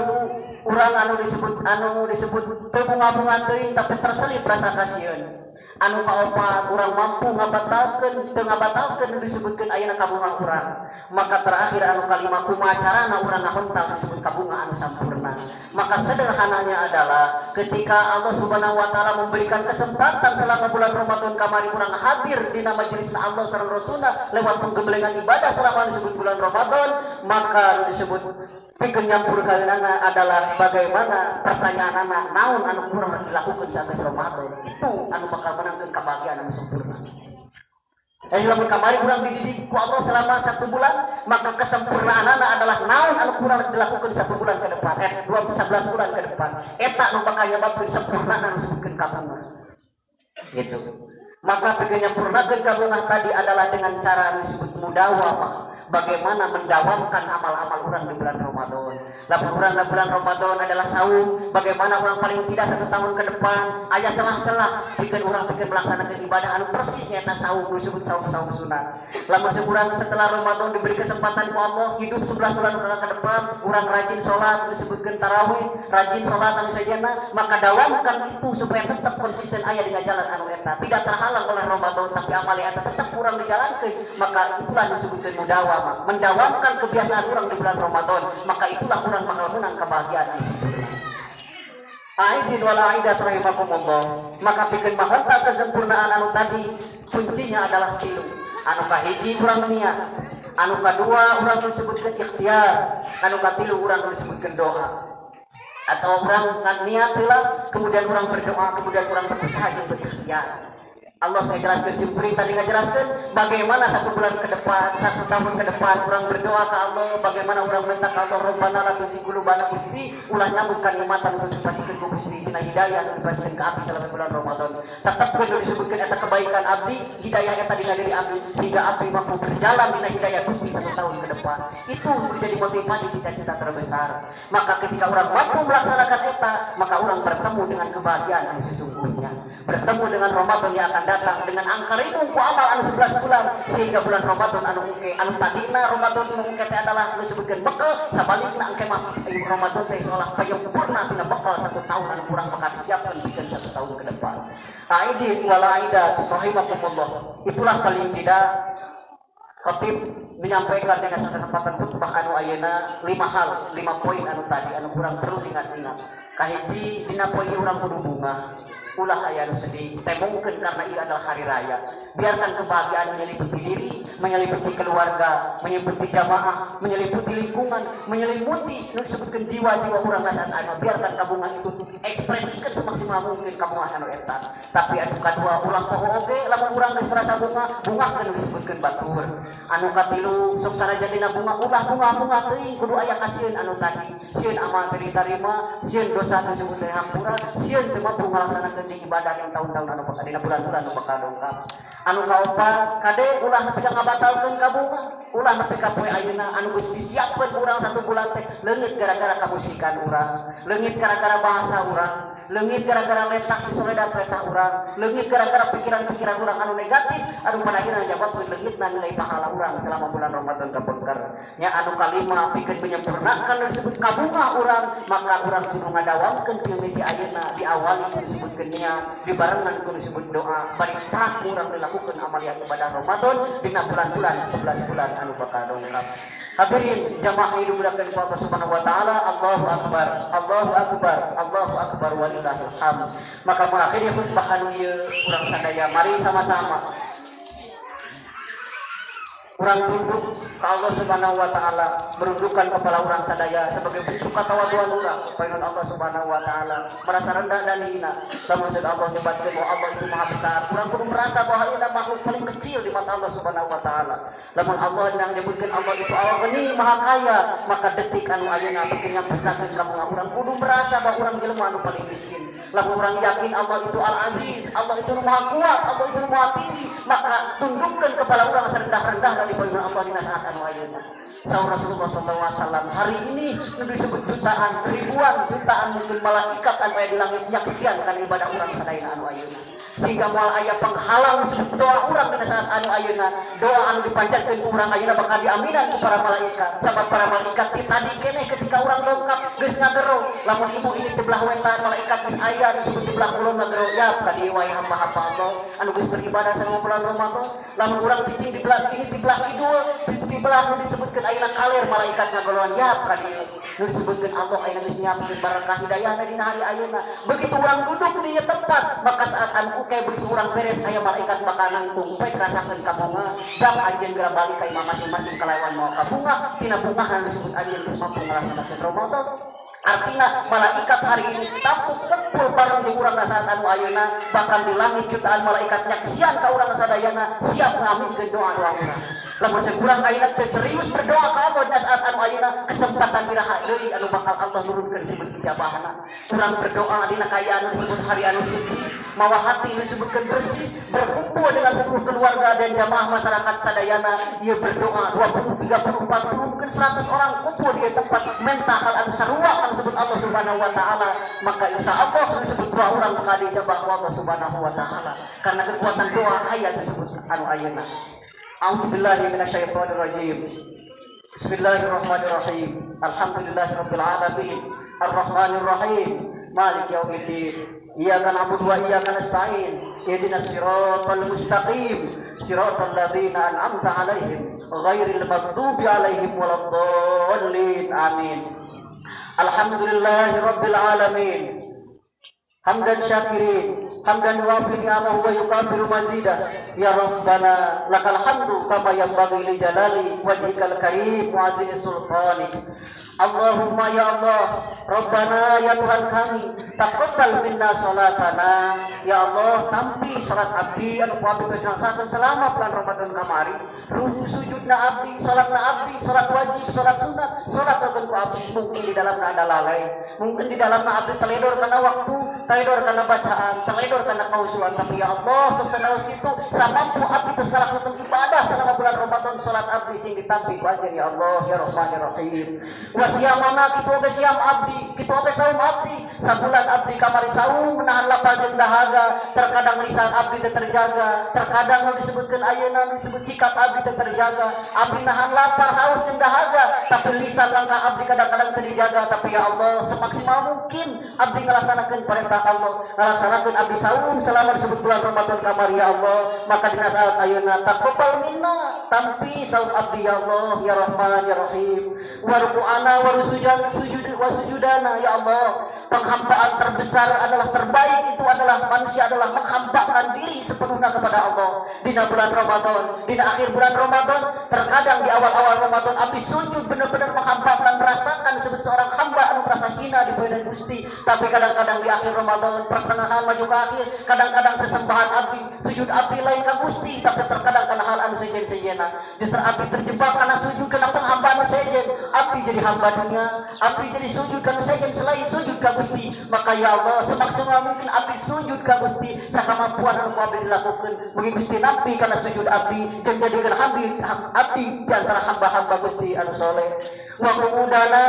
S3: urang anu disebut teu bunga-bunga teuing tapi terselip rasa kasieun. Anu kaopat urang mampu ngabatalkeun teu ngabatalkeun disebutkeun ayeuna kabunga urang. Maka terakhir anu kalima kumaha carana urang ngahontal disebut kabunga anu sampurna. Maka sederhananya adalah ketika Allah Subhanahu wa taala memberikan kesempatan selama bulan Ramadan kamari urang hadir dina majelisna Allah sareng Rasulna lewat penggemblengan ibadah selama disebut bulan Ramadan, maka disebut pikeun nyampurkeunana adalah bagaimana pertanyaan anak naon anu kurang dilakukan saat Ramadan. Itu anu bakal menangkeun kebahagiaan anu sempurna. Lamun kamari kurang dididik ku Allah selama 1 bulan, maka kesempurnaan adalah naon anu kurang dilakukan 1 bulan ke depan, 11 bulan ke depan. Eta anu bakal nyebabkeun sempurna anu disebutkeun kabunga. Gitu. Maka pikeun nyampurnakeun kabunga tadi adalah dengan cara disebut mudawamah. Bagaimana mendawamkan amal-amal orang di bulan Ramadan. Lamun orang di bulan Ramadan adalah saum, bagaimana orang paling tidak 1 tahun ke depan aya celah-celah bikin orang bikin melaksanakan ibadah anu persis nyata saum disebut saum sunat. Lamun sebulan setelah Ramadan diberi kesempatan ku Allah hidup 11 bulan ke depan, orang rajin sholat disebutkan tarawih, rajin sholat anu sajana, maka dawamkan itu supaya tetap konsisten aya di jalan anu eta. Tidak terhalang oleh Ramadan tapi amal eta tetap kurang dijalankan, maka itulah disebutkan mudawamah. Mendawamkan kebiasaan orang di bulan Ramadan, maka itulah orang bakal menang kebahagiaan. Aidin wal aidat rahimakumullah. Maka pikeun mahontal kesempurnaan anu tadi kuncinya adalah 3. Anu kahiji urang niat, anu kadua urang disebutkeun ikhtiar, anu katilu urang disebutkeun doa. Atau urang niat heula, kemudian urang berdoa, kemudian urang berusaha untuk ikhtiar. Allah saya jelaskan simpuri tadi ngajelaskan bagaimana 1 bulan ke depan, 1 tahun ke depan orang berdoa ke Allah, bagaimana orang minta ke Allah Rabbana la tuzigh qulubana Gusti, ulah nyambutkan nikmatan untuk dipasikeun ku Gusti dina hidayah anu dipasikeun ka abdi selama bulan Ramadan. Tetap kudu disebutkeun eta kebaikan abdi, hidayah eta dina diri abdi sehingga abdi mampu berjalan dina hidayah Gusti 1 tahun ke depan. Itu menjadi motivasi cita-cita terbesar. Maka ketika orang mampu melaksanakan eta, maka orang bertemu dengan kebahagiaan yang sesungguhnya. Bertemu dengan Ramadan yang akan datang dengan angka ribu ku amal anu 11 bulan sehingga bulan Ramadan anu engke anu tadina Ramadan anu engke teh adalah disebutkeun bekal sabalikna engke mah Ramadan teh seolah payempurna tina bekal 1 tahun anu kurang bakal disiapkan pikeun 1 tahun ke depan. Aidin wal aidat rahimakumullah. Itulah paling tidak khatib menyampaikan dengan kesempatan khutbah anu ayeuna 5 hal, 5 poin anu tadi anu kurang perlu diingat-ingat. Kahiji dina poin urang kudu bunga. Ulah aya anu sedih, temungkeun karena ieu adalah hari raya. Biarkan kebahagiaan menyelimuti diri, menyelimuti keluarga, menyelimuti jamaah, menyelimuti lingkungan, menyelimuti disebutkeun jiwa-jiwa urang saat anu. Biarkan kabungan itu ekspresikan semaksimal mungkin kabungan anu eta. Tapi anu kadua ulang poho oge lamun urang geus rasa bunga, bungakeun disebutkeun batur. Anu katilu sok sanajan dina bunga ulah bunga-bunga teuing kudu aya kasieun anu tadi. Sieun amal teu ditarima, sieun dosa nu disebut teh hampura sieun teu mampu ngalaksanakeun ibadah yang tahun-tahun anu dina bulan-bulan anu bakal dongkap. Anu kaopat kade ulah nepi ka ngabatalkeun kabunga, ulah nepi ka poe ayeuna anu geus disiapkeun urang 1 bulan teh leungit gara-gara kamusikan urang, leungit gara-gara bahasa urang, leungit gara-gara letak di soledad letak urang, leungit gara-gara pikiran-pikiran urang anu negatif anu pada akhirna nyebabkeun leungitna nilai pahala urang selama bulan Ramadan kapungker. Nya anu kalima pikeun menyempurnakan disebut kabunga urang, maka urang kudu ngadawamkeun ti mimiti ayeuna diawali ku disebutkeun niat, dibarengan ku disebut doa, bari prak urang dilakukeun amaliat ibadah Ramadan dina bulan-bulan 11 bulan anu bakal dongkap. Hadirin jamaah hidup mulakan Allah Subhanahu wa taala, Allahu akbar, Allahu akbar, Allahu akbar walillahil hamd. Maka mengakhiri khutbah anu ieu urang sadaya mari sama-sama urang tunduk ke Allah Subhanahu wa taala, merundukkan kepala urang sadaya sebagai bentuk katawaduan urang paeun Allah Subhanahu wa taala, merasa rendah dan hina. Lamun Allah nyebatkeun bahwa Allah itu maha besar, urang kudu merasa bahwa ieu makhluk paling kecil di mata Allah Subhanahu wa taala. Lamun Allah yang nyebutkeun Allah itu al-Ghani maha kaya, maka detik anu ayeuna bikin nyampernakeun ka mga urang kudu merasa bahwa urang jelema anu paling miskin. Lamun urang yakin Allah itu al-Aziz, Allah itu maha kuat, Allah itu maha tinggi, maka tundukkeun kepala urang serendah-rendah di bawah Allah dina saat anu ayeuna. Saur Rasulullah SAW, hari ini disebut jutaan, ribuan, jutaan mungkin malaikat anu aya di langit nyaksian kana ibadah urang sadayana anu ayeuna. Sehingga moal aya penghalang disebut doa urang dina saat anu ayeuna, doa anu dipanjatkeun ku urang ayeuna bakal diaminan ku para malaikat. Sabab para malaikat ti tadi keneh ketika urang dongkap geus ngagero, lamun ibu ini di belah wetan malaikat geus aya disebut di belah kulon ngagero, ya ka dieu wae hamba-hamba Allah anu geus beribadah selama bulan Ramadan. Lamun urang cicing di belah ini di belah kidul, di belah nu disebutkeun ayeuna kaler malaikat ngagoloan, ya ka dieu nu disebutkeun Allah ayeuna geus nyiapkeun barakah hidayahna dina hari ayeuna. Begitu urang duduk di tempat, maka saat anu kayak begitu urang beres aya malaikat bakal nangtung poe rasakeun ka bunga, jam anjeun geura balik ka imam masing-masing kalawan mau ka bunga, tina bunga anu disebut anjeun geus mampu ngalaksanakeun Ramadan. Artinya malaikat hari ini tapuk kumpul bareng di urang saat anu ayeuna, bahkan di langit jutaan malaikat nyaksian ka urang sadayana siap ngaminkeun doa-doa urang. Lamun urang ayeuna teh serius berdoa ka Allah di saat anu ayeuna, kesempatan biraha deui anu bakal Allah nurunkeun disebut ijabahna. Urang berdoa dina kayaan disebut hari anu suci, mawa hati disebutkeun bersih, berkumpul dengan seluruh keluarga dan jamaah masyarakat sadayana, ieu berdoa 20, 30, 40 mungkin 100 orang kumpul di tempat mentah hal anu sarua disebut Allah Subhanahu wa taala, maka insya Allah disebut doa urang bakal dijabah Allah Subhanahu wa taala karena kekuatan doa aya disebut anu ayeuna. A'udzubillahi minasyaitonir rajim. Bismillahirrahmanirrahim. Alhamdulillahirabbil alamin. Arrahmanir rahim. Maliki yaumiddin. Iyyaka na'budu wa iyyaka nasta'in. Ihdinas siratal mustaqim. Siratal ladzina an'amta 'alaihim ghairil maghdubi 'alaihim waladdallin. Amin. Alhamdulillahi rabbil alamin. Hamdan syakirin, hamdan yuwafi ni'amahu wa yukafiru mazidah. Ya Rabbana lakal hamdu kama yanbaghi li jalali wajhikal karim wa azimi sultanik. Allahumma ya Allah, Rabbana ya Tuhan kami, taqabbal minna salatana. Ya Allah, tampi salat abdi anu abdi laksanakeun selama bulan Ramadan kamari. Ruku sujudna abdi, salatna abdi, salat wajib, salat sunat, salat rukun ku abdi mungkin di dalamna ada lalai, mungkin di dalamna abdi teledor kana waktu, teledor kana bacaan, teledor kana kausulan. Tapi ya Allah, saksanaos kitu samampu abdi teu salahkeun ibadah selama bulan Ramadan, salat abdi sing ditampi ku anjeun ya Allah ya Rahmanir Rahim. Siamana kitu oge siam abdi, kitu oge saum abdi, sabulan abdi kamari saum menahan lapar jeung dahaga, terkadang lisan abdi teu terjaga, terkadang disebutkeun ayeuna disebut sikap abdi teu terjaga, abdi nahan lapar haus jeung dahaga, tapi lisan langkah abdi kadang-kadang teu dijaga. Tapi ya Allah, semaksimal mungkin abdi ngalaksanakeun perintah Allah, ngalaksanakeun abdi saum selama disebut bulan Ramadan kamari ya Allah, maka dina saat ayeuna taqabbal minna, tampi saum abdi ya Allah ya Rahman ya Rahim. Warku'ana sujudana ya Allah. Penghambaan terbesar adalah terbaik, itu adalah manusia adalah menghambakan diri sepenuhnya kepada Allah dina bulan Ramadan, dina akhir bulan Ramadan. Terkadang di awal-awal Ramadan abdi sujud benar-benar menghambakan, merasakan sebagai seorang hamba anu merasa hina di badan Gusti. Tapi kadang-kadang di akhir Ramadan, pertengahan maju ke akhir, kadang-kadang sesembahan abdi, sujud abdi lain ka Gusti, tapi terkadang karena hal anu sejen-sejena. Justru abdi terjebak karena sujud karena penghambaan sejen, abdi jadi hamba dunia, abdi jadi sujud karena sejen selain sujud ka Gusti Gusti. Maka ya Allah semaksimal mungkin abdi sujud ka Gusti sakamampuan anu abdi dilakukan. Mugi Gusti nampi kana sujud abdi jeung jadikeun abdi di antara hamba-hamba Gusti anu saleh. Wa qudana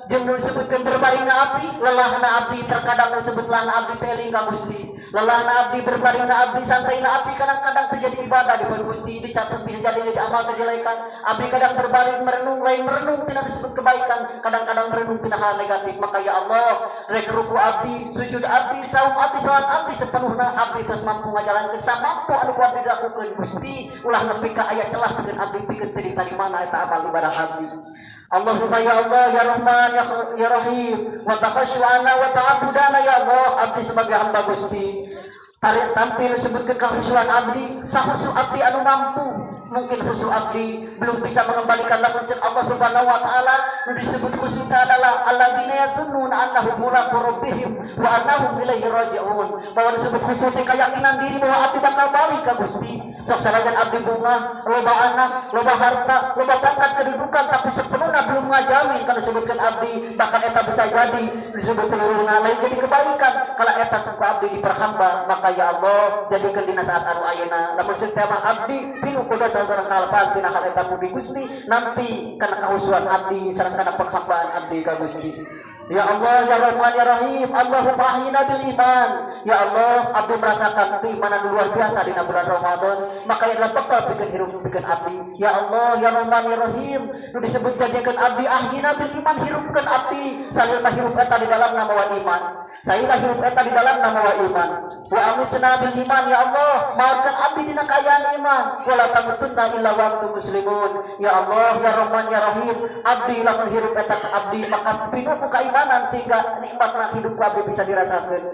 S3: jeung nu disebutkeun berbaringna abdi lelahna abdi terkadang disebut lelahna abdi teling ka Gusti. Lelahna abdi berbaringna abdi santaina abdi kadang-kadang terjadi ibadah di depan Gusti dicatat bisa jadi amal kejelekan. Abdi kadang berbaring merenung lain merenung tidak disebut kebaikan, kadang-kadang merenung tina hal negatif. Maka ya Allah rek ruku abdi sujud abdi saum abdi salat abdi sepenuhna abdi terus mampu ngajalankeun samampu anu ku abdi dilakukeun Gusti ulah nepi ka aya celah pikeun abdi pikeun teu di mana eta amal ibadah abdi. Allahumma ya Allah ya Rahman ya Rahim wa takhashu'ana wa ta'budana ya Allah abdi sebagai hamba Gusti tarik tampil sebutkeun kahusuan abdi sahusu abdi anu mampu mungkin khusu abdi belum bisa mengembalikan lakukan Allah Subhanahu wa taala nu disebut khusu adalah alladzina yazunnuna annahum mulaqu rabbihim wa annahum ilaihi raji'un bahwa disebut khusu teh keyakinan diri bahwa abdi bakal balik ka Gusti sok salajan abdi bunga loba anak loba harta loba pangkat kedudukan tapi sepenuhnya belum ngajamin kalau disebutkan abdi bakal eta bisa jadi disebut seluruhna lain jadi kebalikan kalau eta ku abdi diperhamba. Maka ya Allah jadikan dina saat anu ayeuna lamun setiap abdi pinuh ku dosa sareng kalpan tina hal eta mugi Gusti nampi kana kahusuan abdi sareng kana penghambaan abdi ka Gusti. Ya Allah ya Rahman ya Rahim Allahumma ahyina bil iman. Ya Allah abdi merasakan keimanan luar biasa di bulan Ramadan maka yang bekal pikeun hirup pikeun abdi. Ya Allah ya Rahman ya Rahim nu disebut jadikan abdi ahyina bil iman hirupkeun abdi salilna hirup eta di dalam nama wa iman sailna hirup eta di dalam nama wa iman wa amitna bil iman. Ya Allah maafkan abdi dina kaayaan iman wala tamutunna illa wa antum muslimun. Ya Allah ya Rahman ya Rahim abdi lamun hirup eta ka abdi maka pinuh ku keimanan sehingga nikmatna hidup ku abdi bisa dirasakeun.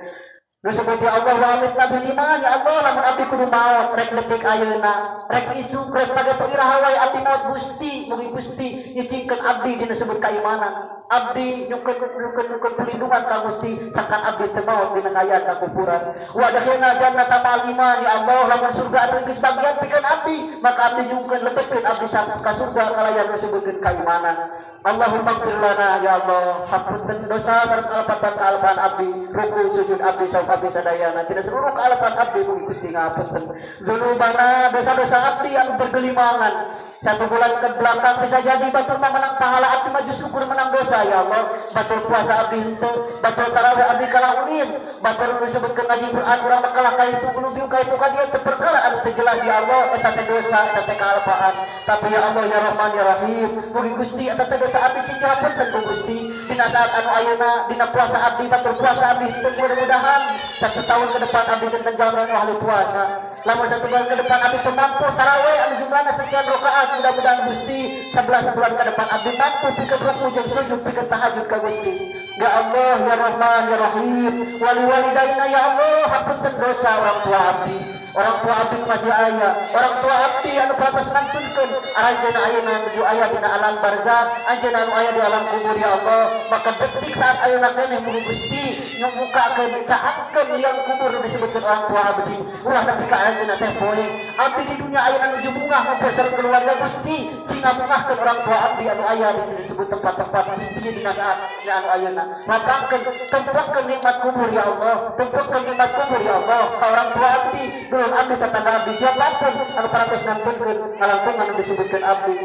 S3: Disebut ya Allah wa amitna bil iman. Ya Allah lamun abdi kudu maot rek detik ayeuna rek isuk rek pada pengiraha wae abdi maot Gusti mugi Gusti nyicingkeun abdi dina sebut keimanan abdi nyukeun perlindungan ka Gusti sakan abdi teu maot dina kaayaan kakufuran. Wa dakhilna jannata ma'al iman. Ya Allah lamun surga anu geus bagian pikeun abdi maka abdi nyukeun lebetkeun abdi ka surga kalayan disebutkeun keimanan. Allahumma ighfir lana ya Allah hapunten dosa sareng alpatan kaalpan abdi ruku sujud abdi abdi sadayana tidak seluruh kealapan abdi mugi Gusti ngapunten dzunubana dosa-dosa abdi yang bergelimangan. Satu bulan ke belakang bisa jadi batul menang pahala abdi maju syukur menang dosa. Ya Allah batul puasa abdi henteu batul tarawih abdi kalaunin batul disebutkeun ngaji Quran urang makalah ka itu ulubiu ka itu ka dia teu perkara anu teu jelas. Ya Allah eta teh dosa eta teh kaalpaan tapi ya Allah ya Rahman ya Rahim mugi Gusti eta teh dosa abdi sing dihapunten ku Gusti dina saat anu ayeuna dina puasa abdi batul puasa abdi henteu mudah-mudahan 1 tahun ke depan abdi janten jalan ahli puasa lamun 1 bulan ke depan abdi mampu tarawih anu jumlahna sekian rakaat mudah-mudahan Gusti 11 bulan ke depan abdi mampu pikeun ruku jeung sujud pikeun tahajud ka Gusti. Ya Allah ya Rahman ya Rahim wali walidaina. Ya Allah hapunten dosa orang tua abdi. Orang tua abdi masih aya orang tua abdi anu patos nangtunkeun aranjeunna ayeuna menuju aya dina alam barzakh anjeunna anu aya di alam kubur. Ya Allah maka detik saat ayeuna keneh mugi Gusti nyumukakeun cahatkeun liang kubur disebutkeun orang tua abdi ulah nepi ka ayeuna teh poe abdi di dunia ayeuna nuju bungah mempersel keluarga Gusti cing ngabungahkeun orang tua abdi anu aya disebut tempat-tempat Gusti dina saat anu ayeuna mapangkeun tempatkeun nikmat kubur. Ya Allah tempatkeun nikmat kubur. Ya Allah ka orang tua abdi abdi tetangga abdi siapapun anu parantos nangtunkeun ngalangkung anu disebutkeun abdi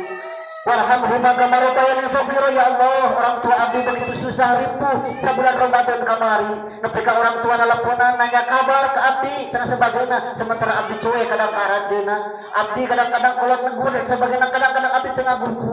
S3: warhamhuma kama rabbayani shaghira. Ya Allah orang tua abdi begitu susah ripuh sabulan Ramadan kamari nepi ka orang tua naleponan nanya kabar ke abdi cenah sebagainya sementara abdi cuek kadang aranjeunna abdi kadang-kadang kolot negur dan sebagainya kadang-kadang abdi teu ngabuku.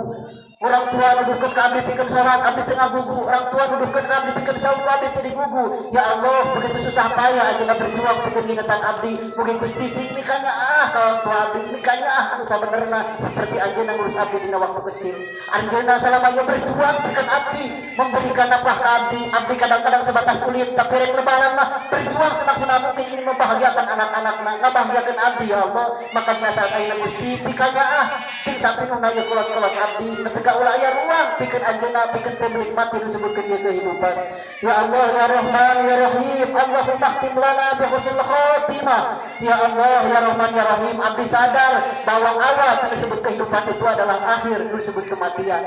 S3: Orang tua nuduhkeun ka abdi pikeun salat abdi teu ngabugu orang tua nuduhkeun ka abdi pikeun saum ka abdi teu digugu. Ya Allah begitu susah payah ayeuna berjuang pikeun ngingetan abdi mugi Gusti sing mikanya ka orang tua abdi mikanya anu sabenerna seperti anjeunna ngurus abdi dina waktu kecil. Anjeunna salamanya berjuang pikeun abdi memberikan nafkah ka abdi. Abdi kadang-kadang sebatas kulit tapi rek lebaran mah berjuang semaksimal mungkin ingin membahagiakan anak-anakna ngabahagiakeun abdi. Ya Allah maka saat ayeuna Gusti pikanya sing sapinuhna ieu kolot-kolot abdi nepi ka ulah aya ruang pikeun anjeunna pikeun teh menikmati disebutkeun ieu kehidupan. Ya Allah ya Rahman ya Rahim Allahumma khtim lana bi husnil khatimah. Ya Allah ya Rahman ya Rahim abdi sadar bahwa awal disebut kehidupan itu adalah akhir disebut kematian.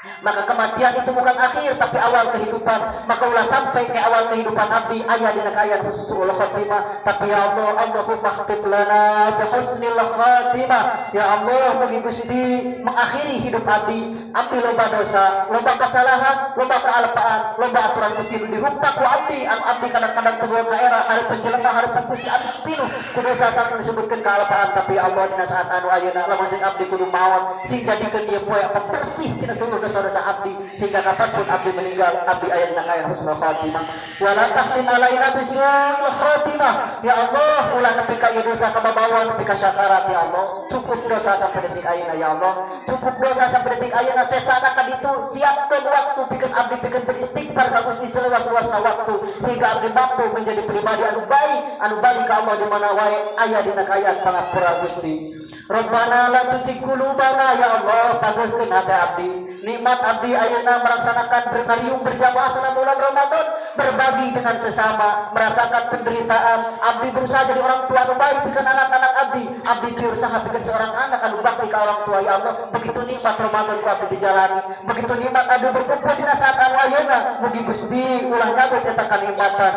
S3: Maka kematian itu bukan akhir tapi awal kehidupan. Maka ulah sampai ke awal kehidupan abdi aya dina kaayaan husnul khatimah. Tapi ya Allah, Allahumma khatib lana bi husnil khatimah. Ya Allah, mugi Gusti mengakhiri hidup abdi. Abdi loba dosa, loba kesalahan, loba kealpaan, loba aturan Gusti dirupta ku abdi. Anu abdi kadang-kadang teu ka era hari penjelema hari Gusti abdi pinuh ku dosa sampai disebutkeun kealpaan. Tapi ya Allah, dina saat anu ayeuna lamun sing abdi kudu maot sing jadikeun ieu poe bersih tina seluruh dosa-dosa abdi sehingga kapanpun abdi meninggal abdi aya dina kaayaan husnul khatimah. Wala tahtim alaina bisul khatimah. Ya Allah, ulah nepi ka ieu dosa kababawan nepi ka sakarat. Ya Allah, cukup dosa sampai detik ayeuna. Ya Allah, cukup dosa sampai detik ayeuna. Sesana ka ditu siapkeun waktu pikeun abdi pikeun beristighfar ka Gusti seluas-luasna waktu sehingga abdi mampu menjadi pribadi anu baik ka Allah di mana wae aya dina kaayaan pangapura Gusti. Rabbana la tuzigh qulubana. Ya Allah, pageuskeun hati abdi. Nikmat abdi ayeuna melaksanakan bernariung berjamaah selama bulan Ramadan, berbagi dengan sesama, merasakan penderitaan. Abdi berusaha jadi orang tua anu baik pikeun anak-anak abdi. Abdi berusaha pikeun seorang anak anu bakti ka orang tua. Ya Allah, begitu nikmat Ramadan ku abdi dijalani, begitu nikmat abdi berkumpul dina saat anu ayeuna. Mugi Gusti ulah nyabut eta kanikmatan.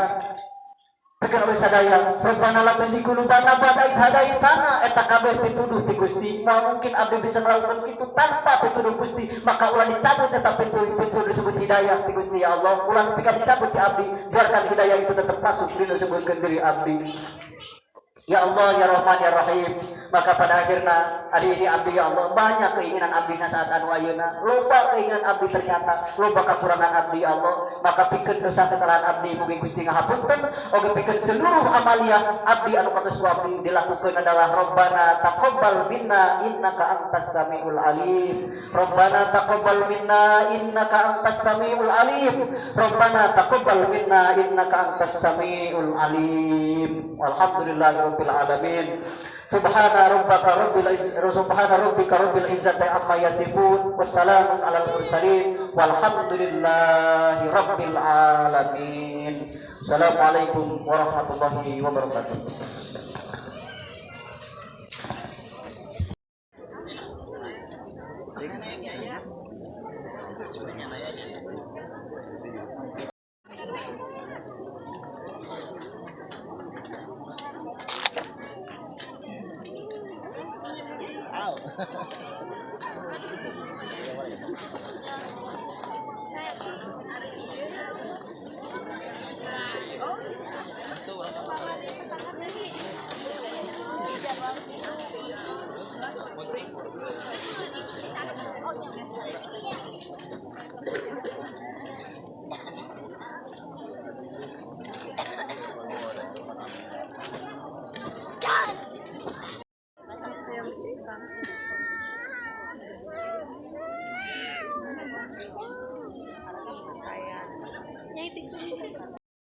S3: Pikeun oleh sadaya, Rabbana la tuzigh qulubana ba'da idh hadaitana. Eta kabeh pituduh ti Gusti. Moal mungkin abdi bisa melakukan kitu tanpa pituduh Gusti, maka ulah dicabut eta pituduh disebut hidayah ti Gusti. Ya Allah, ulah pika dicabut ti abdi, biarkan hidayah itu tetap masuk dina sebutkeun diri abdi. Ya Allah, ya Rahman, ya Rahim. Maka pada akhirnya hari ini abdi ya Allah banyak keinginan abdi saat anu ayeuna, loba keinginan abdi ternyata loba kekurangan abdi ya Allah. Maka pikeun dosa kesalahan abdi mugi Gusti ngahapunten, oge pikeun seluruh amalia abdi anu kados abdi dilakukeun adalah Rabbana taqabbal minna innaka antas samiul alim. Rabbana taqabbal minna innaka antas samiul alim. Rabbana taqabbal minna innaka antas samiul alim. Walhamdulillahirabbil alamin. Subhana rabbika rabbil izzati amma yasifun. Wassalamun alal mursalin. Walhamdulillahi rabbil alamin. Assalamualaikum warahmatullahi wabarakatuh.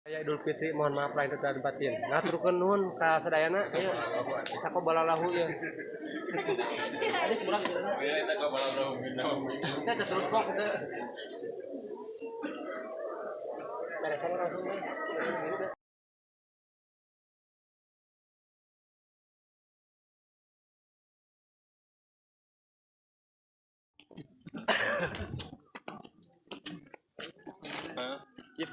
S4: Raya Idul Fitri mohon maaf lahir dan batin. Ngaturkeun nuhun ka sadayana ieu taqabbalallahu ya. Ada seberang gitu. Ya taqabbalallahu minna. Kita terus kok kita. Beresan langsung guys. Hah? Cip.